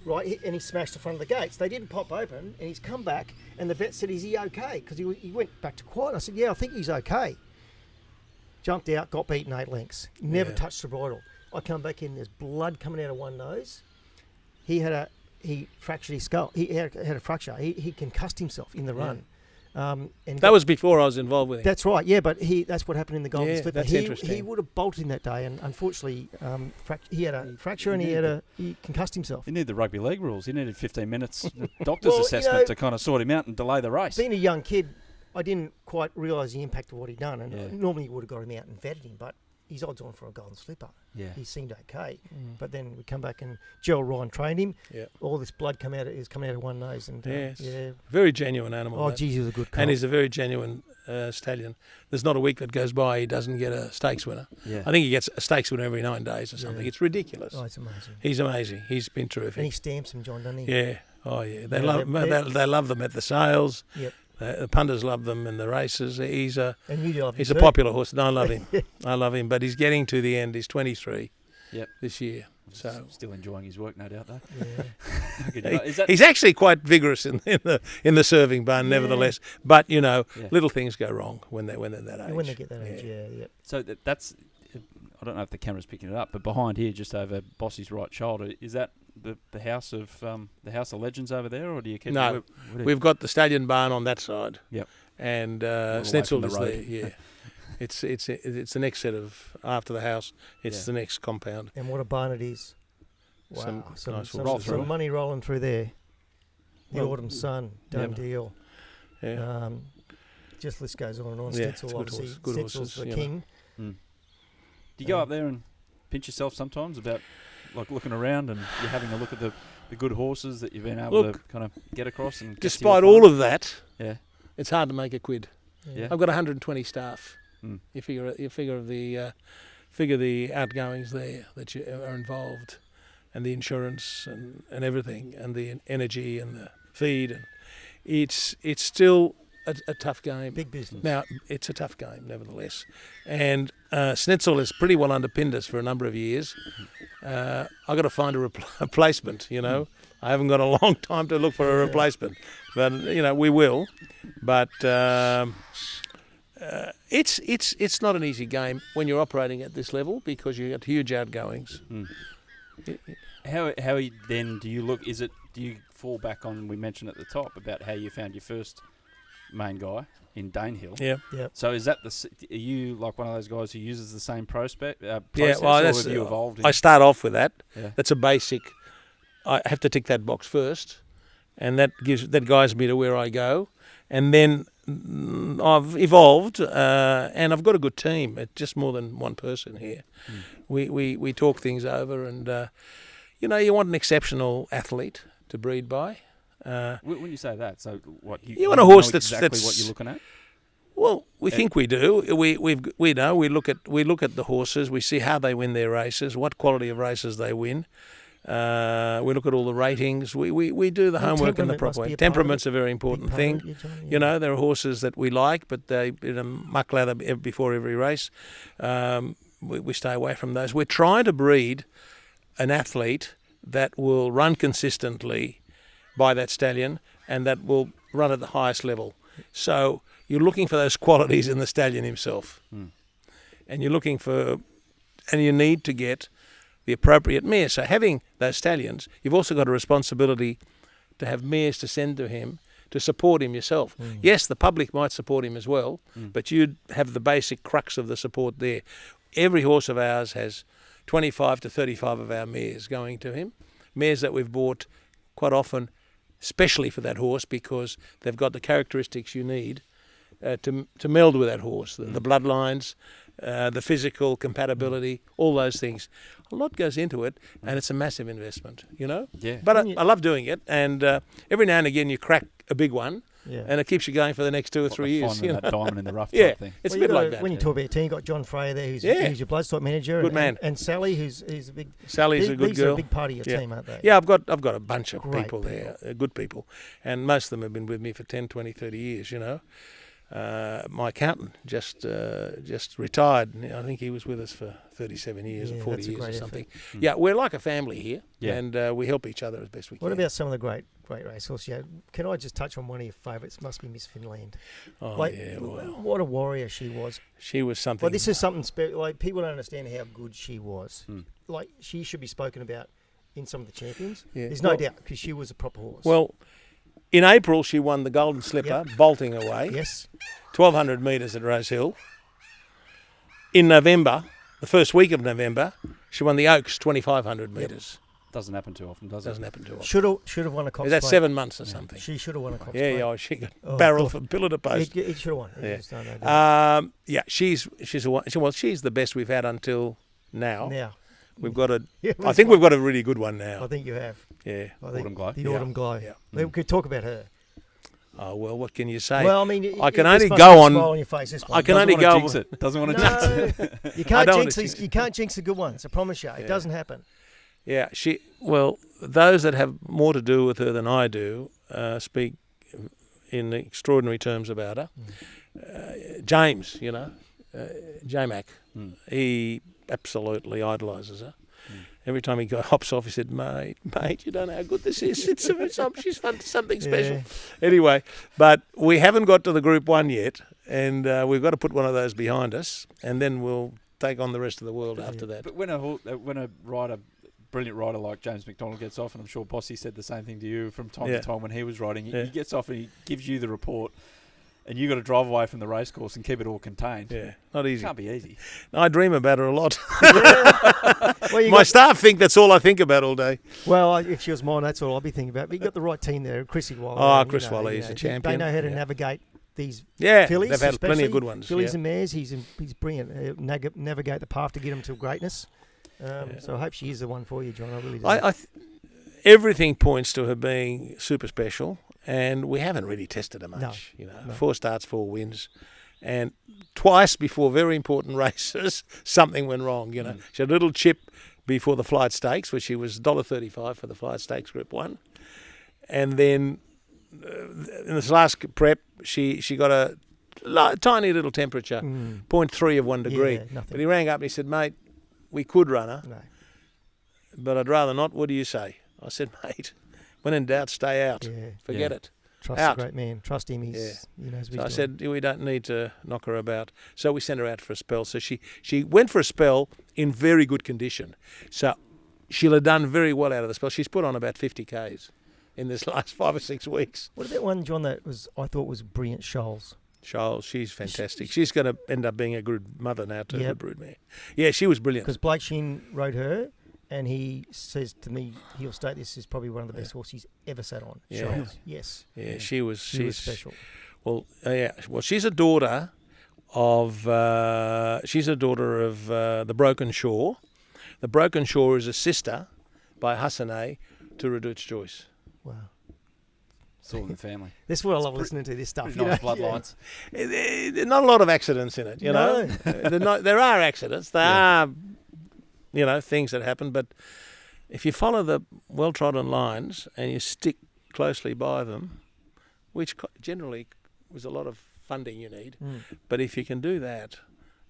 Right, and he smashed the front of the gates. They didn't pop open, and he's come back, and the vet said, "Is he okay?" Because he went back to quiet. I said, "Yeah, I think he's okay." Jumped out, got beaten 8 lengths. Never touched the bridle. I come back in, there's blood coming out of one nose. He fractured his skull. He had a fracture. He concussed himself in the run. And that was before I was involved with him. That's right, yeah, but that's what happened in the Golden Slipper. That's interesting. He would have bolted in that day, and unfortunately, he had a fracture and he concussed himself. You need the rugby league rules. You needed 15 minutes doctor's assessment to kind of sort him out and delay the race. Being a young kid, I didn't quite realise the impact of what he'd done, and normally you would have got him out and vetted him, but he's odds on for a golden slipper. Yeah. He seemed okay, but then we come back and Gerald Ryan trained him. Yeah. All this blood is coming out of one nose, and Yes. yeah. Very genuine animal. Oh, that. geez, he was a good. And he's a very genuine stallion. There's not a week that goes by he doesn't get a stakes winner. Yeah. I think he gets a stakes winner every 9 days or something. Yeah. It's ridiculous. Oh, it's amazing. He's amazing. He's been terrific. And he stamps him, John, doesn't he? Yeah. Oh, yeah. They Yeah, they love them at the sales. Yep. The punters love them in the races. He's a And you love him he's a too. popular horse. No, I love him. I love him. But he's getting to the end. He's 23 Yep. this year. So Still enjoying his work, no doubt, though. Yeah. Is that, he's actually quite vigorous in the serving barn, nevertheless. But Yeah. little things go wrong when they're that age. When they get that age, yeah. so that's, I don't know if the camera's picking it up, but behind here, just over Bossy's right shoulder, is that the house of legends over there, or do you keep? No, we've got the stallion barn on that side. Yep. And away from Snitzel the is road. there. Yeah. It's the next set of after the house. It's the next compound. And what a barn it is. Some Wow. nice roll through. Some money rolling through there. The Well, Autumn Sun, done yeah. deal. Yeah. Just list goes on and on. Yeah, it's Snitzel, good obviously. horse, good Snitzel's horses, the you know. king. Do you go up there and pinch yourself sometimes about like looking around and you're having a look at the good horses that you've been able to kind of get across? And Despite all of that, yeah, it's hard to make a quid. yeah, I've got 120 staff. Mm. You figure the outgoings there that you are involved, and the insurance and everything, and the energy and the feed, and it's still a tough game. Big business. Now it's a tough game, nevertheless, and Snitzel has pretty well underpinned us for a number of years. I've got to find a replacement. I haven't got a long time to look for a replacement, but we will. But it's not an easy game when you're operating at this level because you got huge outgoings. How then do you look? Do you fall back on? We mentioned at the top about how you found your first main guy in Danehill. Yeah. Yep. So is that are you like one of those guys who uses the same process, Yeah, or that's have you evolved? I start off with that. Yeah. That's a basic. I have to tick that box first, and that guides me to where I go, and then I've evolved, and I've got a good team. It's just more than one person here. We talk things over, and you want an exceptional athlete to breed by. When you say that, so what You want a horse know that's exactly what you're looking at. Well, we think we do. We know. We look at the horses. We see how they win their races, what quality of races they win. We look at all the ratings. We do the homework in the temperament proper must way. be a Temperament's a very important part thing. of it, John, yeah. There are horses that we like, but they muck lather before every race. We stay away from those. We're trying to breed an athlete that will run consistently by that stallion and that will run at the highest level. So you're looking for those qualities in the stallion himself. And you're looking for, and you need to get the appropriate mare. So having those stallions, you've also got a responsibility to have mares to send to him to support him yourself. Yes, the public might support him as well, but you'd have the basic crux of the support there. Every horse of ours has 25 to 35 of our mares going to him, mares that we've bought quite often especially for that horse because they've got the characteristics you need to meld with that horse, the bloodlines, the physical compatibility, all those things. A lot goes into it, and it's a massive investment, Yeah. But I love doing it, and every now and again you crack a big one, and it keeps you going for the next 2 or 3 years. Finding that diamond in the rough Yeah, type thing. it's Well, a bit like that. When you talk about your team, you've got John Freya there, who's your bloodstock manager. Good man. And Sally, who's a big... Sally's a good these girl. are a big part of your team, aren't they? Yeah, I've got a bunch of Great people there, good people, and most of them have been with me for 10, 20, 30 years, My accountant just retired. I think he was with us for 37 years or 40 that's a years or great something. effort. Yeah, we're like a family here, Yeah. and we help each other as best we can. What about some of the great racehorses? Yeah, can I just touch on one of your favourites? Must be Miss Finland. Oh, well, What a warrior she was. she was something. Well, this is something like people don't understand how good she was. Mm. Like she should be spoken about in some of the champions. Yeah. There's no Well- doubt because she was a proper horse. Well, in April she won the Golden Slipper, bolting away. yes, 1,200 metres at Rosehill. In November, the first week of November, she won the Oaks 2,500 metres. Doesn't happen too often, does it? Doesn't happen too often. Should have won a Cox Is that Plate. 7 months or something? She should have won a Cox Yeah, Plate. yeah. She got Oh, barreled God. from pillar to post. It should have won. Yeah. Just don't know. Yeah, she's a one. Well, she's the best we've had until now. Now, We've got a. Yeah, I that's think right. we've got a really good one now. I think you have. Yeah. I think Autumn Glow. The Yeah. Autumn Glow. Yeah. We could talk about her. Oh well, what can you say? Well, I mean, I can this only must go be a on. smile on your face. This I one. can only Doesn't wanna go. jinx it. Doesn't want to jinx No, it. you I can't don't jinx wanna these. You can't jinx the good ones. I promise you, it doesn't happen. Yeah, well, those that have more to do with her than I do speak in extraordinary terms about her. James, J-Mac, he absolutely idolises her. Every time he hops off, he said, mate, you don't know how good this is. She's something special. Yeah. Anyway, but we haven't got to the Group 1 yet, and we've got to put one of those behind us, and then we'll take on the rest of the world after that. But when a rider, brilliant rider like James McDonald gets off, and I'm sure Bossy said the same thing to you from time to time when he was riding, he gets off and he gives you the report, and you got to drive away from the racecourse and keep it all contained. Yeah, not easy. Can't be easy. I dream about her a lot. Well, My staff think that's all I think about all day. Well, if she was mine, that's all I'd be thinking about. But you got the right team there, Chrissy Waller. Oh, and, Chris Waller, he's a champion. They know how to Yeah. navigate these Yeah, fillies. they've had plenty of especially. good ones. Fillies yeah. and mares, he's brilliant. Navigate the path to get them to greatness. So I hope she is the one for you, John. I really do. Everything points to her being super special, and we haven't really tested her much. No. 4 starts, 4 wins, and twice before very important races, something went wrong. She had a little chip before the Flight Stakes, which she was $1.35 for the Flight Stakes Group 1, and then in this last prep, she got a tiny little temperature, 0.3 of 1 degree. Yeah, nothing. But he rang up and he said, mate, we could run her, No. but I'd rather not. What do you say? I said, mate, when in doubt, stay out. Yeah. Forget Yeah. it. Trust Out. a great man. Trust him. He knows what he's So I doing. said, we don't need to knock her about. So we sent her out for a spell. So she went for a spell in very good condition. So she'll have done very well out of the spell. She's put on about 50 Ks in this last 5 or 6 weeks. What about one, John, that I thought was brilliant, Shoals? Charles, she's fantastic. She's going to end up being a good mother now too, Yep. good broodmare. Yeah, she was brilliant. Because Blake Sheen rode her, and he says to me, he'll state this is probably one of the best horses he's ever sat on. Yeah. Shoals. Yes. Yeah, she was special. Well, Well, she's a daughter of the Broken Shore. The Broken Shore is a sister by Hassanay to Reduce Joyce. Wow. It's all in the family. This is what I love listening to this stuff. Pretty nice bloodlines. There's not a lot of accidents in it, you know. There are accidents. There are, things that happen. But if you follow the well-trodden lines and you stick closely by them, which generally was a lot of funding you need, but if you can do that,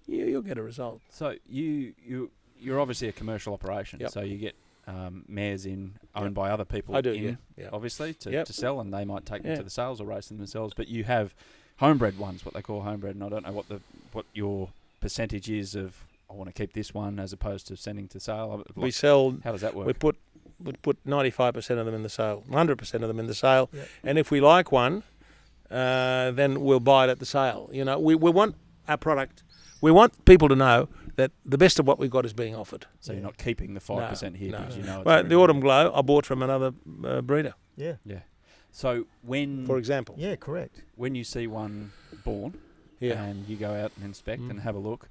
you'll get a result. So you're obviously a commercial operation. Yep. So you get mares owned by other people. I do, yeah. Obviously to Yep. sell, and they might take them to the sales or race them themselves. But you have homebred ones, what they call homebred, and I don't know what your percentage is of I want to keep this one as opposed to sending to sale. We sell. How does that work? We put 95% of them in the sale, 100% of them in the sale, Yep. and if we like one, then we'll buy it at the sale. We want our product. We want people to know that the best of what we've got is being offered. So you're not keeping the 5% here because you know it's Well, very the Autumn Glow I bought from another breeder, Yeah. Yeah. So for example. Yeah, correct. when you see one born Yeah. and you go out and inspect and have a look,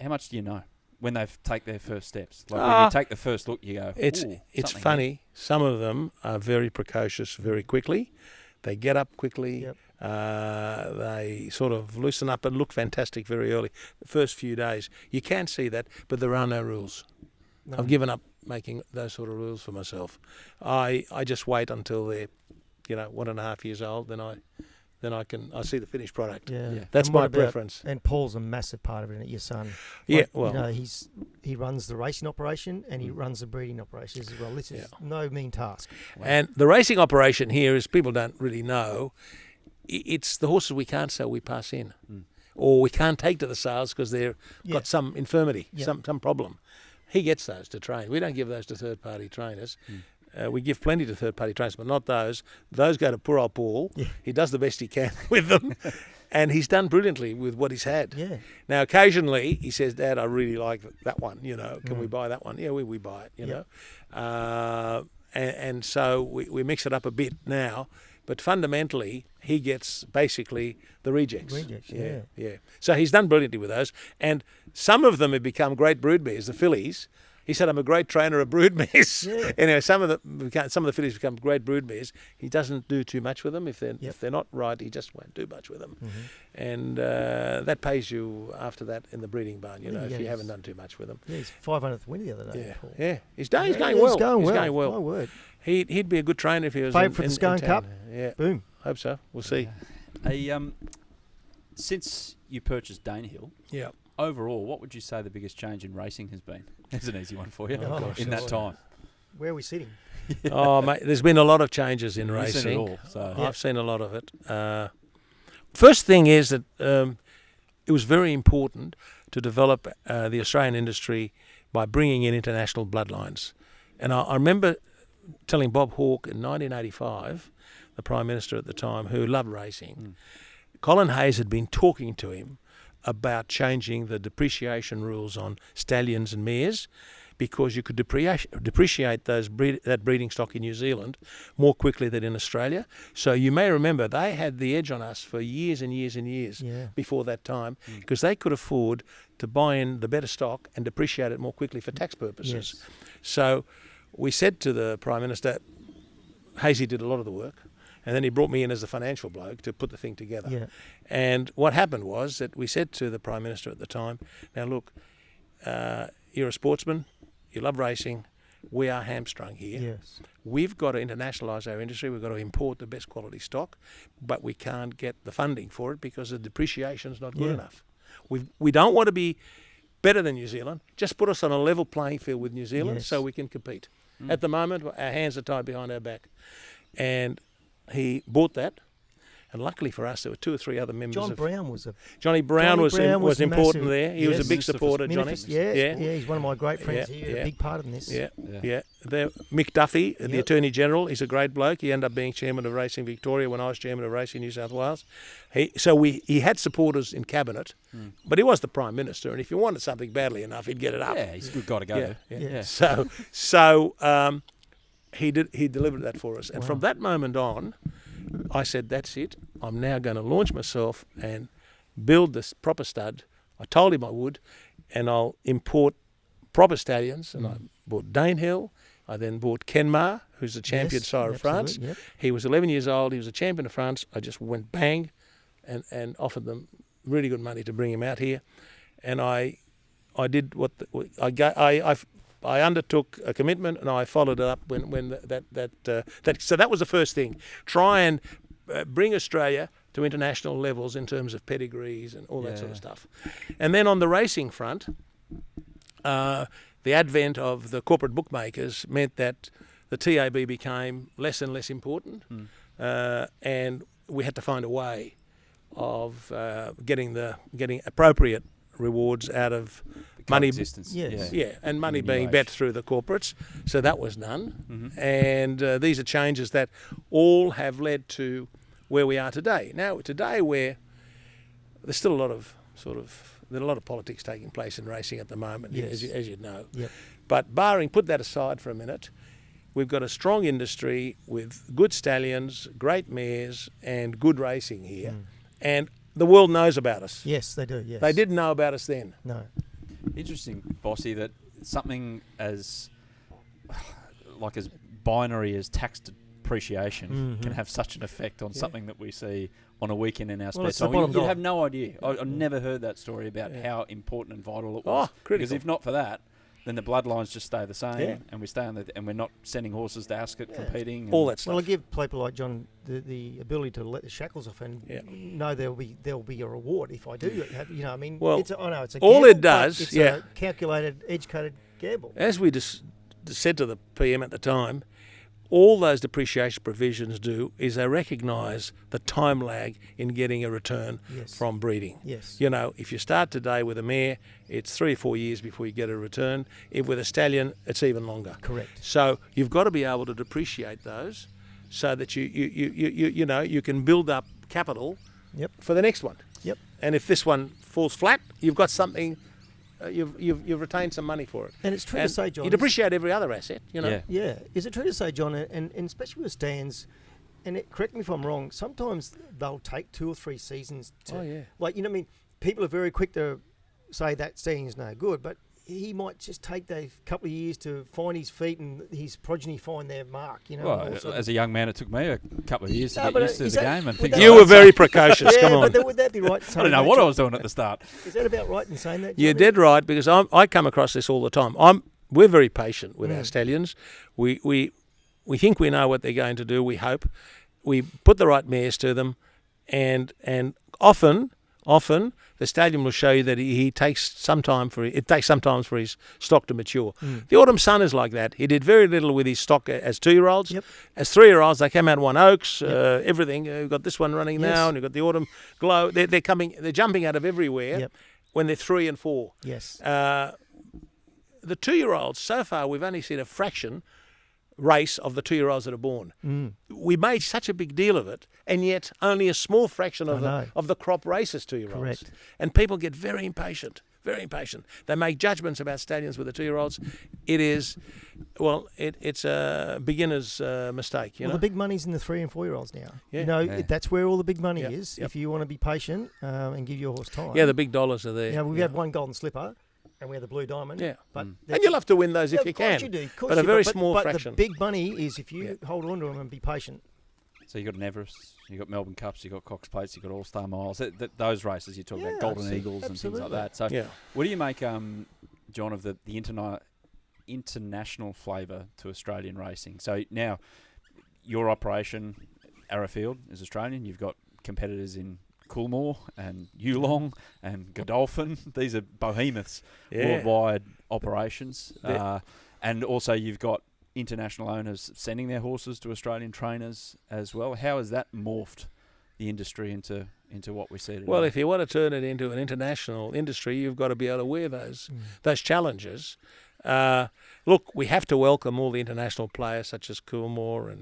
how much do you know when they take their first steps? Like when you take the first look, you go, It's "Ooh, something funny. here." Some of them are very precocious very quickly. They get up quickly. Yep. They sort of loosen up and look fantastic very early. The first few days, you can see that, but there are no rules. No. I've given up making those sort of rules for myself. I just wait until they're, 1.5 years old. Then I see the finished product. Yeah. Yeah. That's And what my about- preference. And Paul's a massive part of it, isn't it, your son? Yeah, Like, well, he runs the racing operation and he runs the breeding operations as well. This is no mean task. and the racing operation here is people don't really know. It's the horses we can't sell, we pass in. Or we can't take to the sales because they've got some infirmity, some problem. He gets those to train. We don't give those to third-party trainers. We give plenty to third-party trainers, but not those. Those go to poor old Paul. Yeah. He does the best he can with them. And he's done brilliantly with what he's had. Yeah. Now, occasionally he says, "Dad, I really like that one. You know, can we buy that one?" Yeah, we buy it. You know, and so we mix it up a bit now. But fundamentally, he gets basically the rejects. Yeah. So he's done brilliantly with those, and some of them have become great broodmares. The fillies. He said, "I'm a great trainer of broodmares." Yeah. Anyway, some of the fillies become great broodmares. He doesn't do too much with them. If they're not right, he just won't do much with them. And that pays you after that in the breeding barn. You know, if you haven't done too much with them. Yeah, he's 500th win the other day. Yeah, Paul. yeah. He's going well. He's going well. My word. He'd be a good trainer if he was Favourite for the in Scone town. Cup? Yeah, Boom. hope so. We'll see. Since you purchased Danehill, Yeah. overall, what would you say the biggest change in racing has been? There's an easy one for you Oh, gosh, in that time. Where are we sitting? Oh, mate, there's been a lot of changes in You've seen it racing. all, so. I've seen a lot of it. First thing is that it was very important to develop the Australian industry by bringing in international bloodlines. And I remember telling Bob Hawke in 1985, the Prime Minister at the time, who loved racing, Colin Hayes had been talking to him about changing the depreciation rules on stallions and mares, because you could depreciate that breeding stock in New Zealand more quickly than in Australia. So you may remember they had the edge on us for years and years and years before that time, because they could afford to buy in the better stock and depreciate it more quickly for tax purposes. Yes. So we said to the Prime Minister, Hazy did a lot of the work, and then he brought me in as a financial bloke to put the thing together. Yeah. And what happened was that we said to the Prime Minister at the time, "Now look, you're a sportsman, you love racing, we are hamstrung here. Yes. We've got to internationalise our industry, we've got to import the best quality stock, but we can't get the funding for it because the depreciation's not good enough. We don't want to be better than New Zealand, just put us on a level playing field with New Zealand so we can compete." At the moment, our hands are tied behind our back. And he bought that. And luckily for us, there were 2 or 3 other members. Johnny Brown was was important massive. there. He was a Yes. big supporter, Johnny. Yeah, he's one of my great friends. He had a big part in this. Yeah. Mick Duffy, the Attorney General, he's a great bloke. He ended up being chairman of Racing Victoria when I was chairman of Racing New South Wales. He had supporters in cabinet, but he was the Prime Minister, and if he wanted something badly enough, he'd get it up. Yeah, he's a good guy to go to. Yeah. So he delivered that for us, and from that moment on, I said, "That's it. I'm now going to launch myself and build this proper stud." I told him I would, and I'll import proper stallions. And I bought Danehill. I then bought Kenmar, who's the champion sire of France. Yep. He was 11 years old. He was a champion of France. I just went bang and offered them really good money to bring him out here. And I did what I undertook a commitment, and I followed it up when so that was the first thing. Try and bring Australia to international levels in terms of pedigrees and all that sort of stuff. And then on the racing front, the advent of the corporate bookmakers meant that the TAB became less and less important, and we had to find a way of getting appropriate rewards out of money. Yes. And money being bet through the corporates. So that was done. And these are changes that all have led to where we are today. Now, today there's still a lot of politics taking place in racing at the moment, as you know. Yep. But put that aside for a minute, we've got a strong industry with good stallions, great mares, and good racing here. And the world knows about us. Yes, they do, yes. They didn't know about us then. No. Interesting, Bossy, that something as binary as tax depreciation can have such an effect on something that we see on a weekend in our spare time. You have no idea. I've never heard that story about how important and vital it was. Critical. Because if not for that, then the bloodlines just stay the same, and we stay and we're not sending horses to Ascot competing. All that stuff. Well, I give people like John the ability to let the shackles off and know there'll be a reward if I do have. You know, I mean, well, it's a gamble, all it does, it's a calculated, educated gamble. As we just said to the PM at the time, all those depreciation provisions do is they recognise the time lag in getting a return from breeding. Yes. You know, if you start today with a mare, it's 3 or 4 years before you get a return. If with a stallion, it's even longer. Correct. So you've got to be able to depreciate those so that you can build up capital Yep. for the next one. Yep. And if this one falls flat, you've got something. You've retained some money for it. And it's true to say, John. You depreciate every other asset, you know. Yeah. Yeah. Is it true to say, John, and especially with stands, and correct me if I'm wrong, sometimes they'll take 2 or 3 seasons to, Oh, yeah. like, you know what I mean? People are very quick to say that stallion's no good, but he might just take a couple of years to find his feet and his progeny find their mark, you know. Well, as a young man, it took me a couple of years to No, get but used to is the that- game and would things that- like You that. were very precocious. Come on. But would that be right? I don't know what I was doing at the start. Is that about right in saying that? You're Johnny? dead right, because I come across this all the time. We're very patient with our stallions. We think we know what they're going to do. We hope we put the right mares to them, and often the stallion will show you that he takes some time for his stock to mature. The Autumn Sun is like that. He did very little with his stock as 2-year-olds. Yep. As 3-year-olds, they came out and won Oaks, everything. You've got this one running Yes. now, and you've got the Autumn Glow. They're jumping out of everywhere Yep. when they're 3 and 4. Yes. The 2-year-olds, so far, we've only seen a fraction race of the 2-year-olds that are born. We made such a big deal of it, and yet only a small fraction of know. the crop races 2-year-olds. Correct. And people get very impatient. Very impatient. They make judgments about stallions with the 2-year-olds. It is, it's a beginner's mistake. You Well, know, the big money's in the 3 and 4-year-olds now. Yeah. You know, Yeah. that's where all the big money Yep. is. Yep. If you want to be patient and give your horse time. yeah, the big dollars are there. You know, we've had one golden slipper, and we had the blue diamond. Yeah. But And you'll have to win those if of you course can. you do. Of course But a you very do. small but fraction. the big money is if you Yeah. hold on to them and be patient. So you got an Everest, you got Melbourne Cups, you got Cox Plates, you got All Star Miles. Those races you talk Yeah, about, Golden Eagles and things like absolutely. that. So, Yeah. what do you make, John, of the international flavour to Australian racing? So now, your operation, Arrowfield, is Australian. You've got competitors in Coolmore and Yulong and Godolphin. These are behemoths, Yeah. worldwide operations. Yeah. And also you've got international owners sending their horses to Australian trainers as well. How has that morphed the industry into what we see today? Well, if you want to turn it into an international industry, you've got to be able to wear those challenges. Look, we have to welcome all the international players such as Coolmore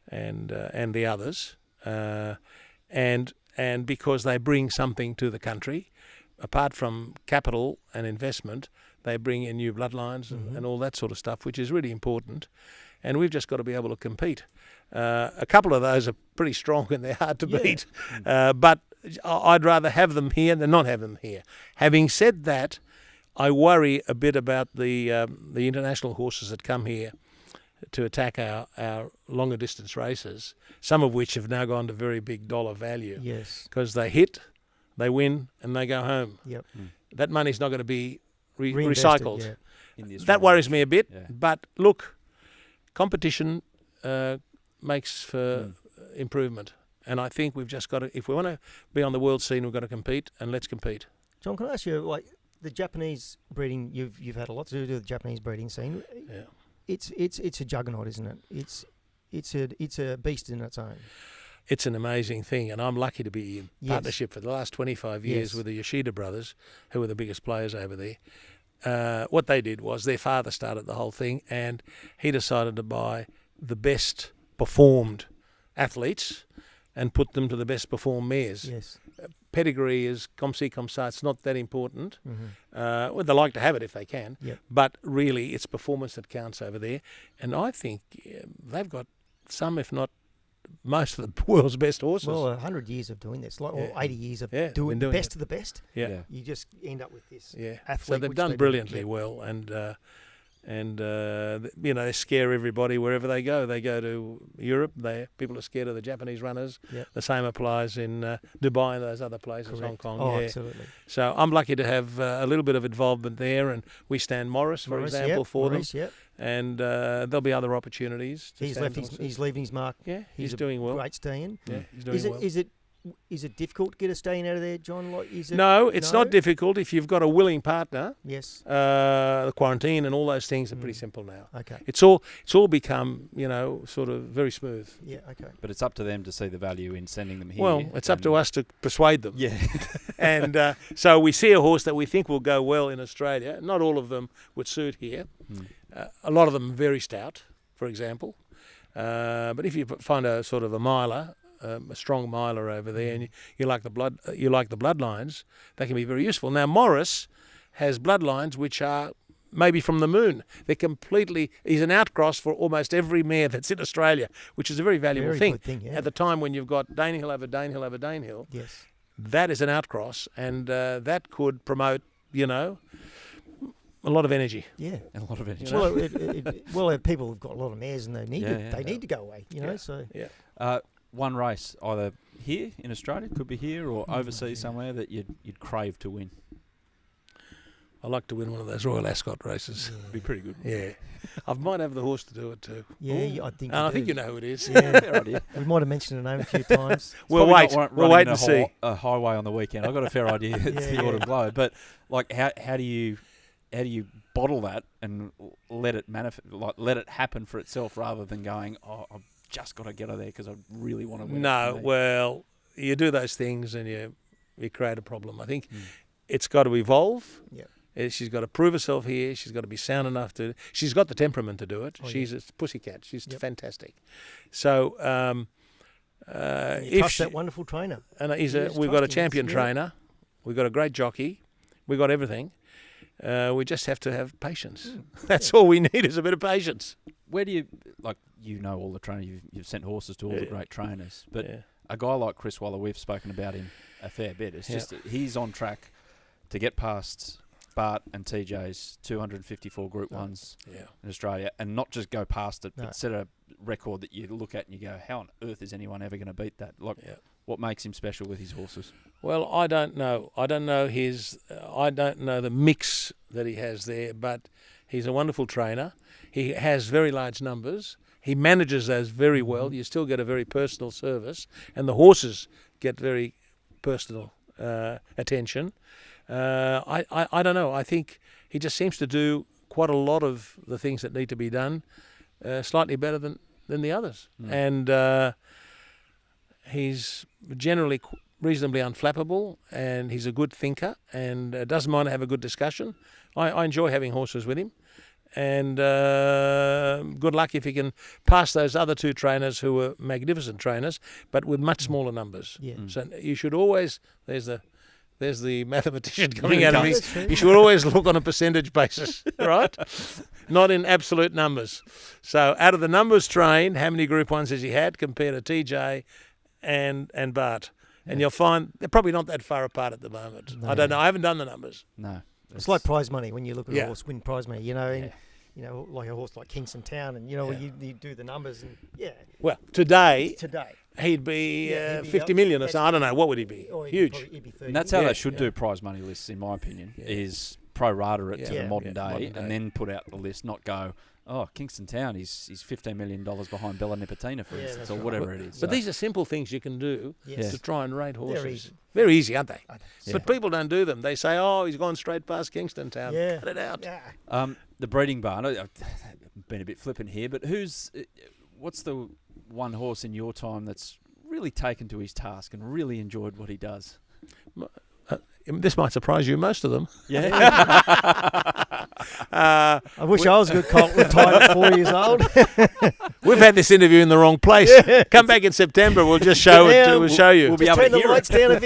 and the others, and because they bring something to the country, apart from capital and investment, they bring in new bloodlines and all that sort of stuff, which is really important. And we've just got to be able to compete. A couple of those are pretty strong and they're hard to beat. But I'd rather have them here than not have them here. Having said that, I worry a bit about the international horses that come here to attack our longer distance races, some of which have now gone to very big dollar value. Yes. Because they hit, they win, and they go home. Yep. That money's not going to be Reinvested, recycled. yeah. in the That Australian worries me a bit. Yeah. But look, competition makes for improvement. And I think we've just got to, if we want to be on the world scene, we've got to compete, and let's compete. John, can I ask you, like, the Japanese breeding, you've had a lot to do with the Japanese breeding scene. Yeah. It's a juggernaut, isn't it? It's a beast in its own. It's an amazing thing, and I'm lucky to be in Yes. partnership for the last 25 years Yes. with the Yoshida brothers, who are the biggest players over there. What they did was their father started the whole thing, and he decided to buy the best performed athletes and put them to the best performed mares. Yes. Pedigree is comme ci, comme ça. It's not that important. Well, they like to have it if they can, Yep. but really it's performance that counts over there. And I think they've got some, if not most of the world's best horses. Well, 100 years of doing this, like, or Yeah. 80 years of Yeah, doing been the doing best it. of the best. yeah. Yeah. You just end up with this Yeah, athlete. so they've which done they do. brilliantly Yeah. well, and they scare everybody wherever they go. They go to Europe, people are scared of the Japanese runners. Yep. The same applies in Dubai and those other places, Hong Correct. Kong. Oh, yeah. absolutely. So I'm lucky to have a little bit of involvement there, and we stand Morris, for Maurice, example, yep, for Maurice, them, yep. and there'll be other opportunities. To He's stand left. horses. He's leaving his mark. Yeah, he's a doing well. Great stallion. Yeah, he's doing well. Is it difficult to get a stallion out of there, John? Like, is it? No, it's not difficult if you've got a willing partner. Yes. The quarantine and all those things are pretty simple now. Okay. It's all become, sort of very smooth. Yeah. Okay. But it's up to them to see the value in sending them here. Well, it's up to us to persuade them. Yeah. And so we see a horse that we think will go well in Australia. Not all of them would suit here. A lot of them are very stout, for example. But if you find a sort of a miler a strong miler over there, and you like the bloodlines, they can be very useful. Now Morris has bloodlines which are maybe from the moon. He's an outcross for almost every mare that's in Australia, which is a very valuable Very thing. good thing, yeah. At the time when you've got Danehill over Danehill over Danehill, Yes. that is an outcross, and that could promote, a lot of energy. Yeah. And a lot of energy. Well, people have got a lot of mares and they need Yeah, need to go away, so. Yeah. One race, either here in Australia, could be here, or overseas somewhere that you'd crave to win. I like to win one of those Royal Ascot races. It'd be pretty good. Yeah. I might have the horse to do it too. Yeah, I think. I think you know who it is. Yeah. Fair idea. We might have mentioned the name a few times. We'll Probably wait. not We'll running wait a and see. A highway on the weekend. I've got a fair idea. It's the Autumn Globe, but like, how do you bottle that and let it let it happen for itself, rather than going, I've just got to get her there because I really want to win. No, well, you do those things and you create a problem. I think it's got to evolve. Yeah. She's got to prove herself here. She's got to be sound enough to. She's got the temperament to do it. She's a pussycat. She's fantastic. So, Trust that wonderful trainer. And Yes, we've got a trusting champion us, trainer. We've got a great jockey. We've got everything. We just have to have patience. That's all we need, is a bit of patience. Where do you all the trainers? You've sent horses to all the great trainers, but a guy like Chris Waller, we've spoken about him a fair bit. It's just he's on track to get past Bart and TJ's 254 Group 1s in Australia, and not just go past it, but set a record that you look at and you go, how on earth is anyone ever going to beat that? What makes him special with his horses? Well, I don't know. I don't know the mix that he has there, but he's a wonderful trainer. He has very large numbers. He manages those very well. You still get a very personal service, and the horses get very personal attention. I don't know. I think he just seems to do quite a lot of the things that need to be done slightly better than the others. And he's generally reasonably unflappable, and he's a good thinker, and doesn't mind to have a good discussion. I enjoy having horses with him, and good luck if he can pass those other two trainers who are magnificent trainers, but with much smaller numbers. Yeah. So you should always, there's the mathematician coming out of me. You should always look on a percentage basis, right? Not in absolute numbers. So out of the numbers trained, how many Group 1s has he had compared to TJ and Bart? And you'll find they're probably not that far apart at the moment. I don't know. I haven't done the numbers. No. It's like prize money when you look at Yeah. a horse win prize money, and like a horse like Kingston Town, and you do the numbers, and Well, today today. he'd be he'd be 50 up- million or yes. something. I don't know. What would he be? Or Huge. he'd be 30 And that's how million. they should do prize money lists, in my opinion, is pro rata it to Yeah. the modern Yeah, day, modern day. and then put out the list, not go, Kingston Town, he's $15 million behind Bella Nipotina, for instance, that's or right. whatever it is. But So- these are simple things you can do Yes. to try and rate horses. easy. Very easy, aren't they? Yeah. But people don't do them. They say, he's gone straight past Kingston Town. Yeah. Cut it out. Yeah. The breeding barn, I've been a bit flippant here, but what's the one horse in your time that's really taken to his task and really enjoyed what he does? This might surprise you, most of them. Yeah. I wish I was a good colt retired at 4 years old. We've had this interview in the wrong place. Come back in September. We'll just show it. Yeah, We'll show you. we'll be Just able turn to the hear lights down a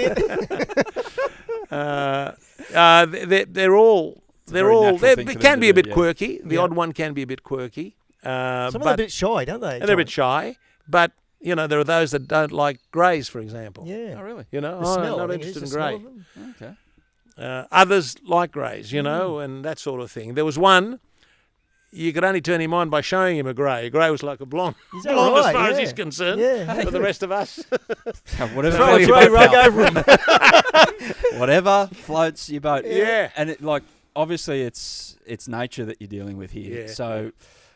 bit. They're all. very natural They thing for them can to be a do, bit yeah. quirky. The Yeah. odd one can be a bit quirky. Some of them but are a bit shy, don't they? and they're a bit John? shy. But there are those that don't like greys, for example. Yeah. Oh, really? The The smell, not I think it is, interested in the smell grey. of them. Okay. Others like greys, and that sort of thing. There was one, you could only turn him on by showing him a grey. A grey was like a blonde. Is that Blonde as right? far as Yeah. he's concerned. Yeah. For the rest of us. Whatever Throw a floats your grey boat, rug pal. over him. Whatever floats your boat. Yeah. And obviously it's nature that you're dealing with here. Yeah. So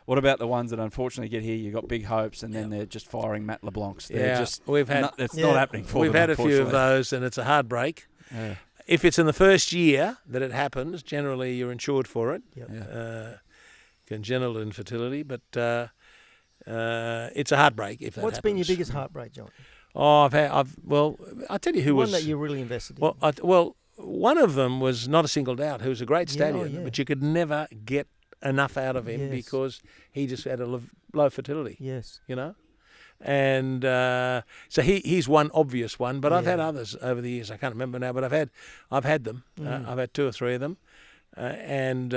what about the ones that unfortunately get here? You've got big hopes, and then they're just firing Matt LeBlancs. They're Yeah. just We've had- it's Yeah. not happening for We've them, had a few of unfortunately. those, and it's a heartbreak. Yeah. If it's in the first year that it happens, generally you're insured for it. Yep. Congenital infertility, but it's a heartbreak if that What's been your happens. biggest heartbreak, John? I'll tell you who One was that you're really invested in. well, one of them was not a singled out, who was a great Yeah, oh, stallion, yeah. but you could never get enough out of him Yes. because he just had a low fertility. Yes. And so he's one obvious one, but I've had others over the years. I can't remember now, but I've had them. I've had 2 or 3 of them, and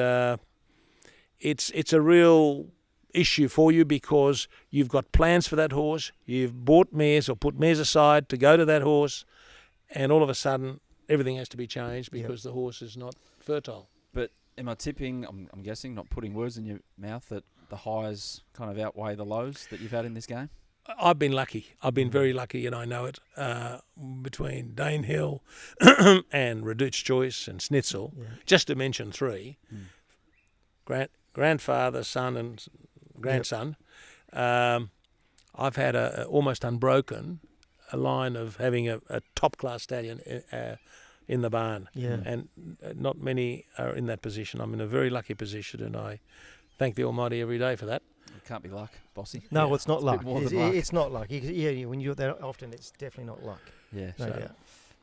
it's a real issue for you because you've got plans for that horse. You've bought mares or put mares aside to go to that horse, and all of a sudden everything has to be changed because the horse is not fertile. But am I tipping, I'm guessing, not putting words in your mouth, that the highs kind of outweigh the lows that you've had in this game? I've been lucky. I've been very lucky, and I know it. Between Danehill and Reduced Choice and Snitzel, just to mention 3, grandfather, son, and grandson. I've had a almost unbroken line of having a top class stallion in the barn, and not many are in that position. I'm in a very lucky position, and I thank the Almighty every day for that. It can't be luck, Bossy. No, it's not luck. More than luck. It's not luck. When you're that often, it's definitely not luck. Yeah. No So, doubt.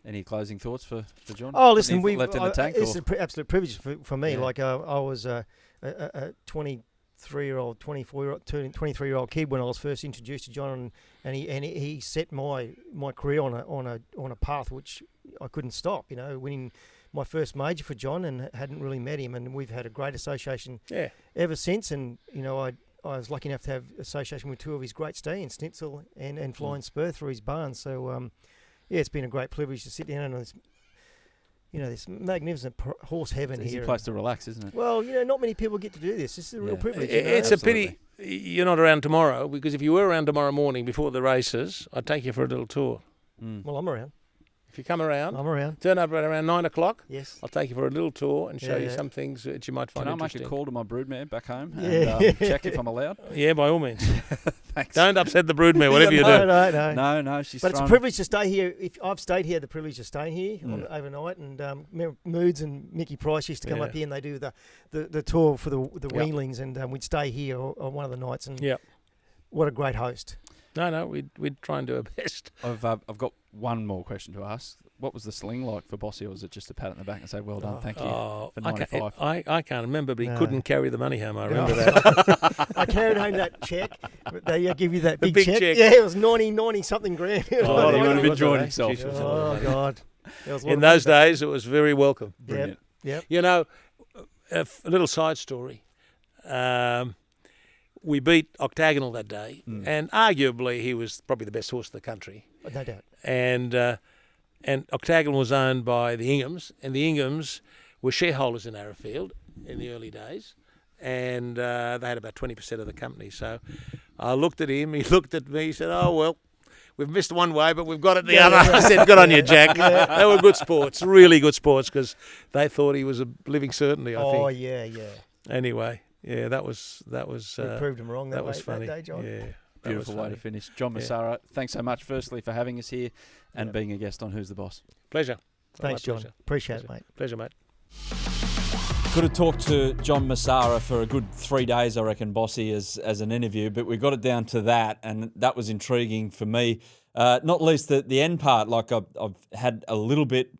any closing thoughts for John? Oh, listen, Anything left in the tank. It's or? an absolute privilege for me. Yeah. Like I was a 23-year-old, 24-year-old, 23-year-old kid when I was first introduced to John, and he set my career on a path which I couldn't stop. Winning my first major for John, and hadn't really met him, and we've had a great association ever since. And I was lucky enough to have association with 2 of his great stallions, Snitzel and Flying Spur, through his barn. So it's been a great privilege to sit down on this. This magnificent horse heaven It's here. an easy place to relax, isn't it? Well, not many people get to do this. This is a real privilege. It's a pity you're not around tomorrow, because if you were around tomorrow morning before the races, I'd take you for a little tour. Well, I'm around. If you come around, I'm around. turn up at around 9 o'clock. Yes. I'll take you for a little tour and show you Yeah. some things that you might find Can I make interesting. a call to my broodmare back home Yeah. and check if I'm allowed? Yeah, by all means. Thanks. Don't upset the broodmare, whatever you do. No. No, she's But it's a thrown- privilege to stay here. If I've stayed here, the privilege of staying here overnight. And remember Moods and Mickey Price used to come up here, and they do the tour for the weanlings, and we'd stay here on one of the nights. And what a great host! No, we'd try and do our best. I've got one more question to ask. What was the sling like for Bossy, or was it just a pat on the back and say, well done, thank you for 95? I can't remember, but he No. couldn't carry the money home. I remember that. I carried home that check. They give you that The big, big check. check. Yeah, it was 90 something grand. Oh, he would have was it, enjoyed eh? himself. Jeez, it was a lot Oh, of money. God. There was a lot In of those money days, it was very welcome. back. Brilliant. Yep. You know, a little side story. We beat Octagonal that day, and arguably he was probably the best horse in the country. No doubt. And Octagonal was owned by the Inghams, and the Inghams were shareholders in Arrowfield in the early days, and they had about 20% of the company. So I looked at him, he looked at me, he said, "Oh, well, we've missed one way, but we've got it the other." I said, "Good on you, Jack." They were good sports, really good sports, because they thought he was a living certainty, I think. Oh, yeah. Anyway, yeah, that was We proved them wrong that was that funny. day, John. Yeah, that Beautiful was way to funny. finish. John Messara, thanks so much, firstly, for having us here and being a guest on Who's the Boss. Pleasure. Thanks, My John. pleasure. Appreciate it, mate. Pleasure, mate. Could have talked to John Messara for a good 3 days, I reckon, Bossy, as an interview, but we got it down to that, and that was intriguing for me. Not least the end part. Like I've had a little bit,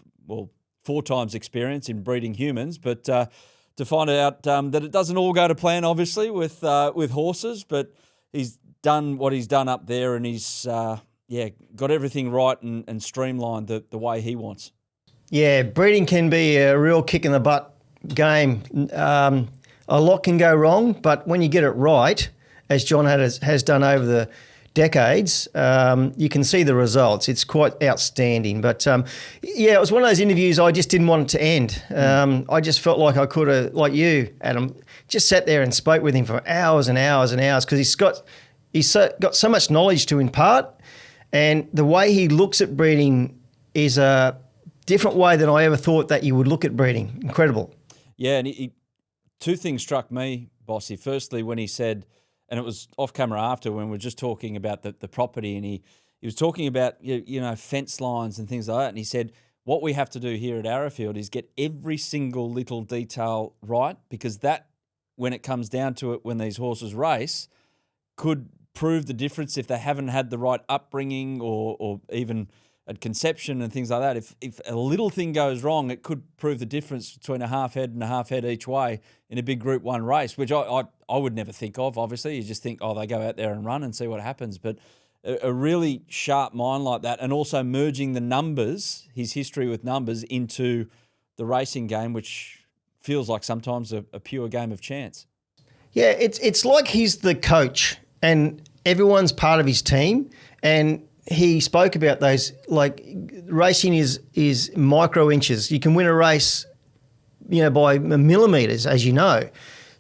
4 times experience in breeding humans, but to find out that it doesn't all go to plan, obviously, with horses, but he's done what he's done up there, and he's got everything right and streamlined the way he wants. Yeah, breeding can be a real kick in the butt game. A lot can go wrong, but when you get it right, as John has done over the decades, you can see the results. It's quite outstanding. But it was one of those interviews I just didn't want it to end. I just felt like I could have, like you, Adam, just sat there and spoke with him for hours and hours and hours, because he's got so much knowledge to impart, and the way he looks at breeding is a different way than I ever thought that you would look at breeding. Incredible. Yeah, and 2 things struck me, Bossy. Firstly, when he said, and it was off camera after when we were just talking about the property, and he was talking about fence lines and things like that, and he said, what we have to do here at Arrowfield is get every single little detail right, because that, when it comes down to it, when these horses race, could prove the difference if they haven't had the right upbringing or even at conception and things like that. If a little thing goes wrong, it could prove the difference between a half head and a half head each way in a big Group 1 race, which I would never think of, obviously. You just think, they go out there and run and see what happens. But a really sharp mind like that, and also merging the numbers, his history with numbers, into the racing game, which feels like sometimes a pure game of chance. Yeah, it's like he's the coach and everyone's part of his team. And he spoke about those, like racing is micro inches. You can win a race, by millimetres, as you know.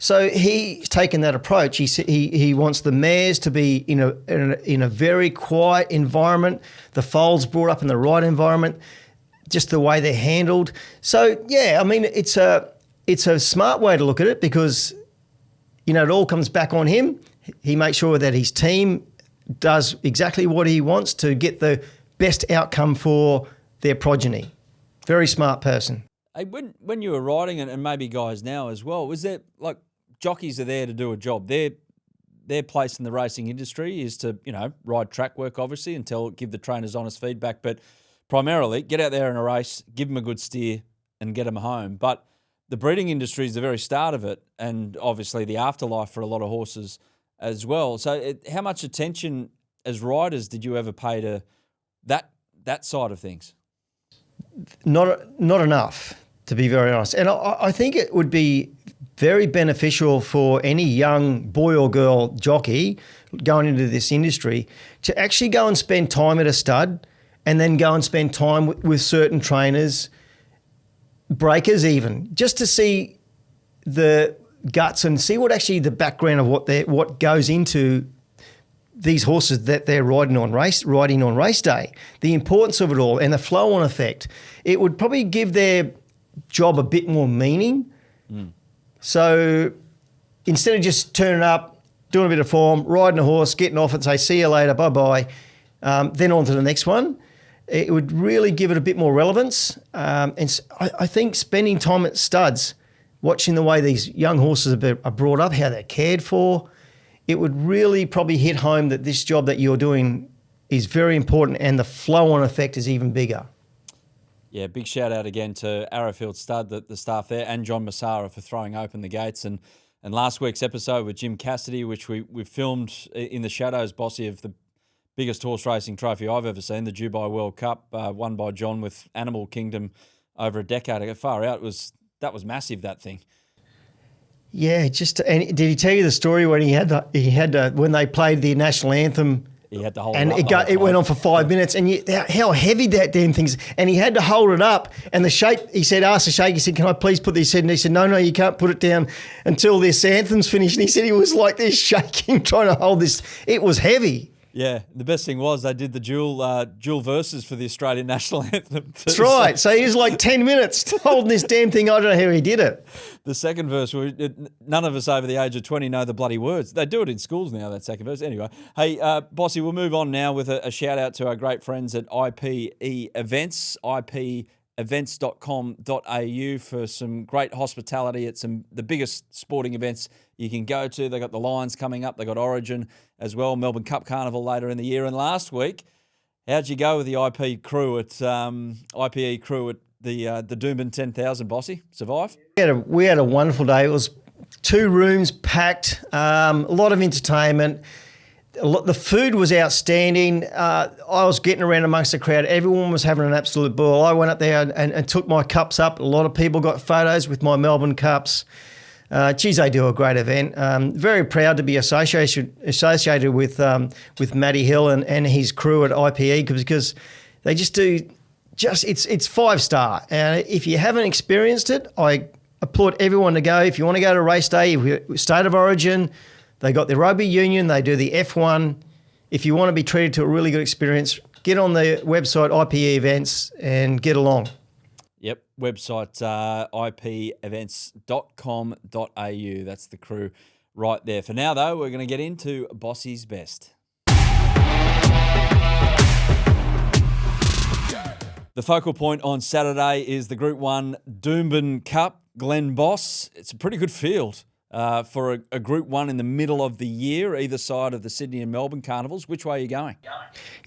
So he's taken that approach. He wants the mares to be in a very quiet environment, the foals brought up in the right environment, just the way they're handled. So yeah, I mean it's a smart way to look at it, because it all comes back on him. He makes sure that his team does exactly what he wants to get the best outcome for their progeny. Very smart person. Hey, when you were riding, and maybe guys now as well, was there, like, jockeys are there to do a job? Their place in the racing industry is to, ride track work, obviously, and give the trainers honest feedback, but primarily get out there in a race, give them a good steer, and get them home. But the breeding industry is the very start of it, and obviously the afterlife for a lot of horses as well. So how much attention as riders did you ever pay to that side of things? Not enough, to be very honest. And I think it would be very beneficial for any young boy or girl jockey going into this industry to actually go and spend time at a stud, and then go and spend time with certain trainers, breakers even, just to see the guts and see what actually the background of what goes into these horses that they're riding on race day, the importance of it all, and the flow-on effect. It would probably give their job a bit more meaning. So instead of just turning up, doing a bit of form, riding a horse, getting off and say, see you later, bye-bye, then on to the next one, it would really give it a bit more relevance. And I think spending time at studs, watching the way these young horses are brought up, how they're cared for, it would really probably hit home that this job that you're doing is very important, and the flow-on effect is even bigger. Yeah, big shout out again to Arrowfield Stud, the staff there, and John Messara for throwing open the gates. And last week's episode with Jim Cassidy, which we filmed in the shadows, Bossy, of the biggest horse racing trophy I've ever seen, the Dubai World Cup, won by John with Animal Kingdom over a decade ago. Far out, that was massive, that thing. Yeah, and did he tell you the story when he had when they played the national anthem? He had to hold and it up. It went on for 5 minutes, and how heavy that damn thing is. And he had to hold it up, and the shape, he said, asked the shape, he said, can I please put this in? And he said, no, you can't put it down until this anthem's finished. And he said he was like this shaking, trying to hold this. It was heavy. Yeah, the best thing was they did the dual verses for the Australian national anthem. That's right. So he was like 10 minutes holding this damn thing. I don't know how he did it. The second verse, none of us over the age of 20 know the bloody words. They do it in schools now, that second verse. Anyway, hey, Bossy, we'll move on now with a shout out to our great friends at IPE Events, ipevents.com.au for some great hospitality at the biggest sporting events you can go to. They got the Lions coming up. They got Origin as well, Melbourne Cup Carnival later in the year. And last week, how'd you go with the IPE crew at the Doomben 10,000, Bossy? Survive? We had a wonderful day. It was 2 rooms packed, a lot of entertainment. The food was outstanding. I was getting around amongst the crowd. Everyone was having an absolute ball. I went up there and took my cups up. A lot of people got photos with my Melbourne cups. Geez, they do a great event. Very proud to be associated with Matty Hill and his crew at IPE, because they just do it's 5-star. And if you haven't experienced it, I applaud everyone to go. If you want to go to race day, State of Origin, they got the rugby union, they do the F1. If you want to be treated to a really good experience, get on the website IPE Events and get along. Yep, website ipevents.com.au. That's the crew right there. For now, though, we're going to get into Bossy's Best. The focal point on Saturday is the Group 1 Doomben Cup, Glen Boss. It's a pretty good field for a Group 1 in the middle of the year, either side of the Sydney and Melbourne carnivals. Which way are you going?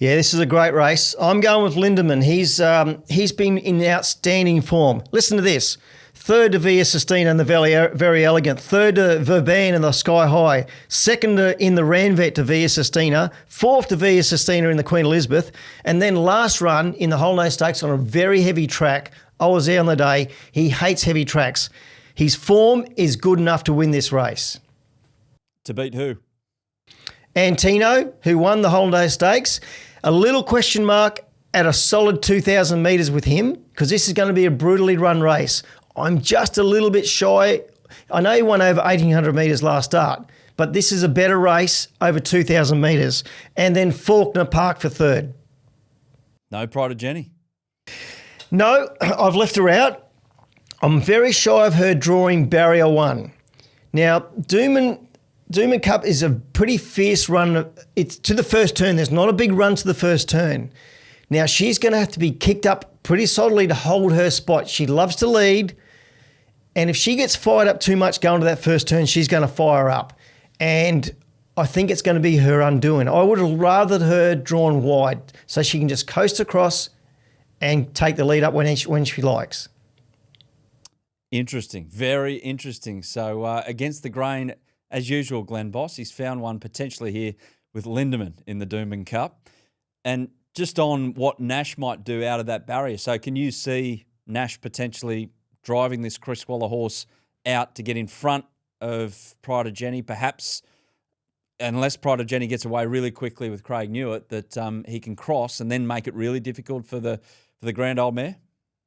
Yeah, this is a great race. I'm going with Lindemann. He's been in outstanding form. Listen to this. third to Via Sistina and the Very Elegant, third to Verban and the Sky High, second in the Ranvet to Via Sistina, fourth to Via Sistina in the Queen Elizabeth, and then last run in the Holiday Stakes on a very heavy track. I was there on the day. He hates heavy tracks. His form is good enough to win this race. To beat who? Antino, who won the Holiday Stakes. A little question mark at a solid 2,000 metres with him, because this is going to be a brutally run race. I'm just a little bit shy. I know he won over 1,800 metres last start, but this is a better race over 2,000 metres. And then Faulkner Park for third. No Pride of Jenny? No, I've left her out. I'm very shy of her drawing barrier 1. Now, Dooman Cup is a pretty fierce run. It's to the first turn. There's not a big run to the first turn. Now, she's going to have to be kicked up pretty solidly to hold her spot. She loves to lead. And if she gets fired up too much going to that first turn, she's going to fire up. And I think it's going to be her undoing. I would have rather her drawn wide so she can just coast across and take the lead up when she likes. Interesting. Very interesting. So against the grain, as usual, Glenn Boss, he's found one potentially here with Lindemann in the Doomben Cup. And just on what Nash might do out of that barrier. So can you see Nash potentially driving this Chris Waller horse out to get in front of Pride of Jenny, perhaps, unless Pride of Jenny gets away really quickly with Craig Newitt, that he can cross and then make it really difficult for the grand old mare?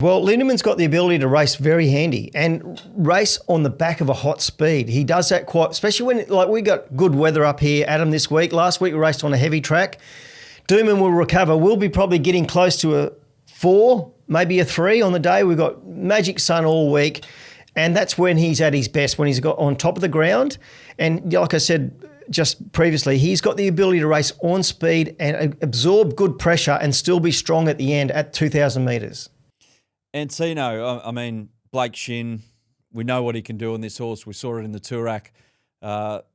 Well, Lindemann's got the ability to race very handy and race on the back of a hot speed. He does that quite, especially when, like, we got good weather up here, Adam, this week. Last week we raced on a heavy track. Dooman will recover. We'll be probably getting close to a 4, maybe a 3 on the day. We've got magic sun all week, and that's when he's at his best, when he's got on top of the ground. And like I said just previously, he's got the ability to race on speed and absorb good pressure and still be strong at the end at 2,000 metres. Antino, I mean, Blake Shin, we know what he can do on this horse. We saw it in the Toorak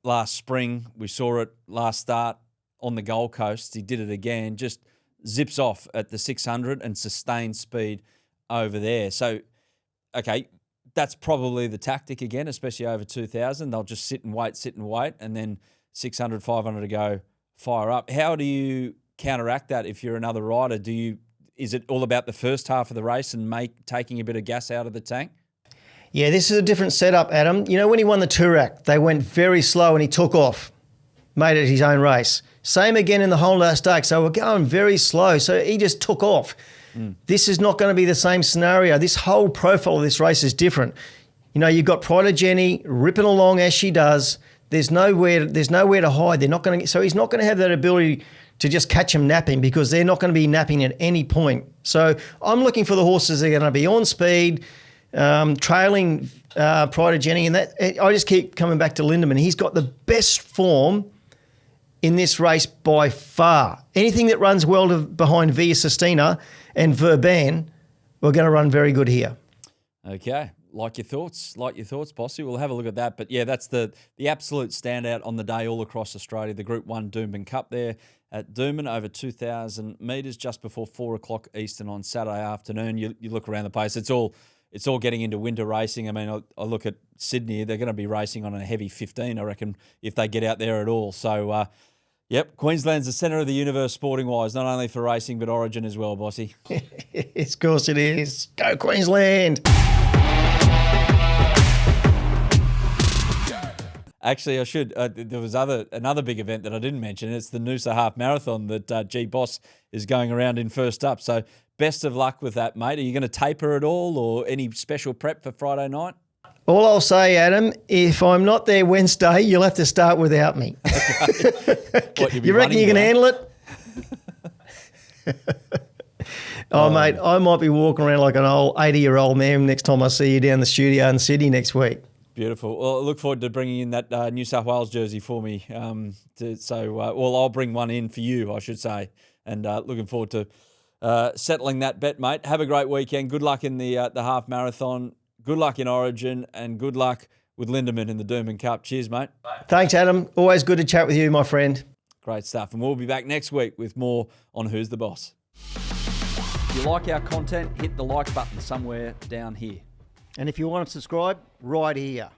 last spring. We saw it last start on the Gold Coast. He did it again, just zips off at the 600 and sustained speed over there. So, okay, that's probably the tactic again, especially over 2,000. They'll just sit and wait, and then 600, 500 to go, fire up. How do you counteract that if you're another rider? Is it all about the first half of the race and taking a bit of gas out of the tank? Yeah, this is a different setup, Adam. You know, when he won the Toorak, they went very slow and he took off, made it his own race. Same again in the Holiday Stakes. They were going very slow, so he just took off. This is not going to be the same scenario. This whole profile of this race is different. You know, you've got Pride of Jenny ripping along as she does. There's nowhere to hide. So he's not going to have that ability to just catch them napping, because they're not going to be napping at any point. So I'm looking for the horses that are going to be on speed, trailing Pride of Jenny. And that I just keep coming back to Lindemann. He's got the best form in this race by far. Anything that runs well behind Via Sistina and Verban, we're going to run very good here. Okay. Like your thoughts, Bossy. We'll have a look at that. But yeah, that's the absolute standout on the day all across Australia. The Group 1 Doomben Cup there at Doomben, over 2,000 metres, just before 4 o'clock Eastern on Saturday afternoon. You look around the place, it's all getting into winter racing. I mean, I look at Sydney, they're going to be racing on a heavy 15, I reckon, if they get out there at all. So, yep, Queensland's the centre of the universe sporting-wise, not only for racing but Origin as well, Bossy. Of course it is. Go Queensland! Actually, I should. There was another big event that I didn't mention. It's the Noosa Half Marathon that G Boss is going around in first up. So best of luck with that, mate. Are you going to taper at all, or any special prep for Friday night? All I'll say, Adam, if I'm not there Wednesday, you'll have to start without me. You reckon you can handle it? Mate, I might be walking around like an old 80-year-old man next time I see you down the studio in Sydney next week. Beautiful. Well, I look forward to bringing in that New South Wales jersey for me. I'll bring one in for you, I should say. And looking forward to settling that bet, mate. Have a great weekend. Good luck in the half marathon. Good luck in Origin, and good luck with Lindemann in the Doomben Cup. Cheers, mate. Thanks, Adam. Always good to chat with you, my friend. Great stuff. And we'll be back next week with more on Who's the Boss. If you like our content, hit the like button somewhere down here. And if you want to subscribe, right here.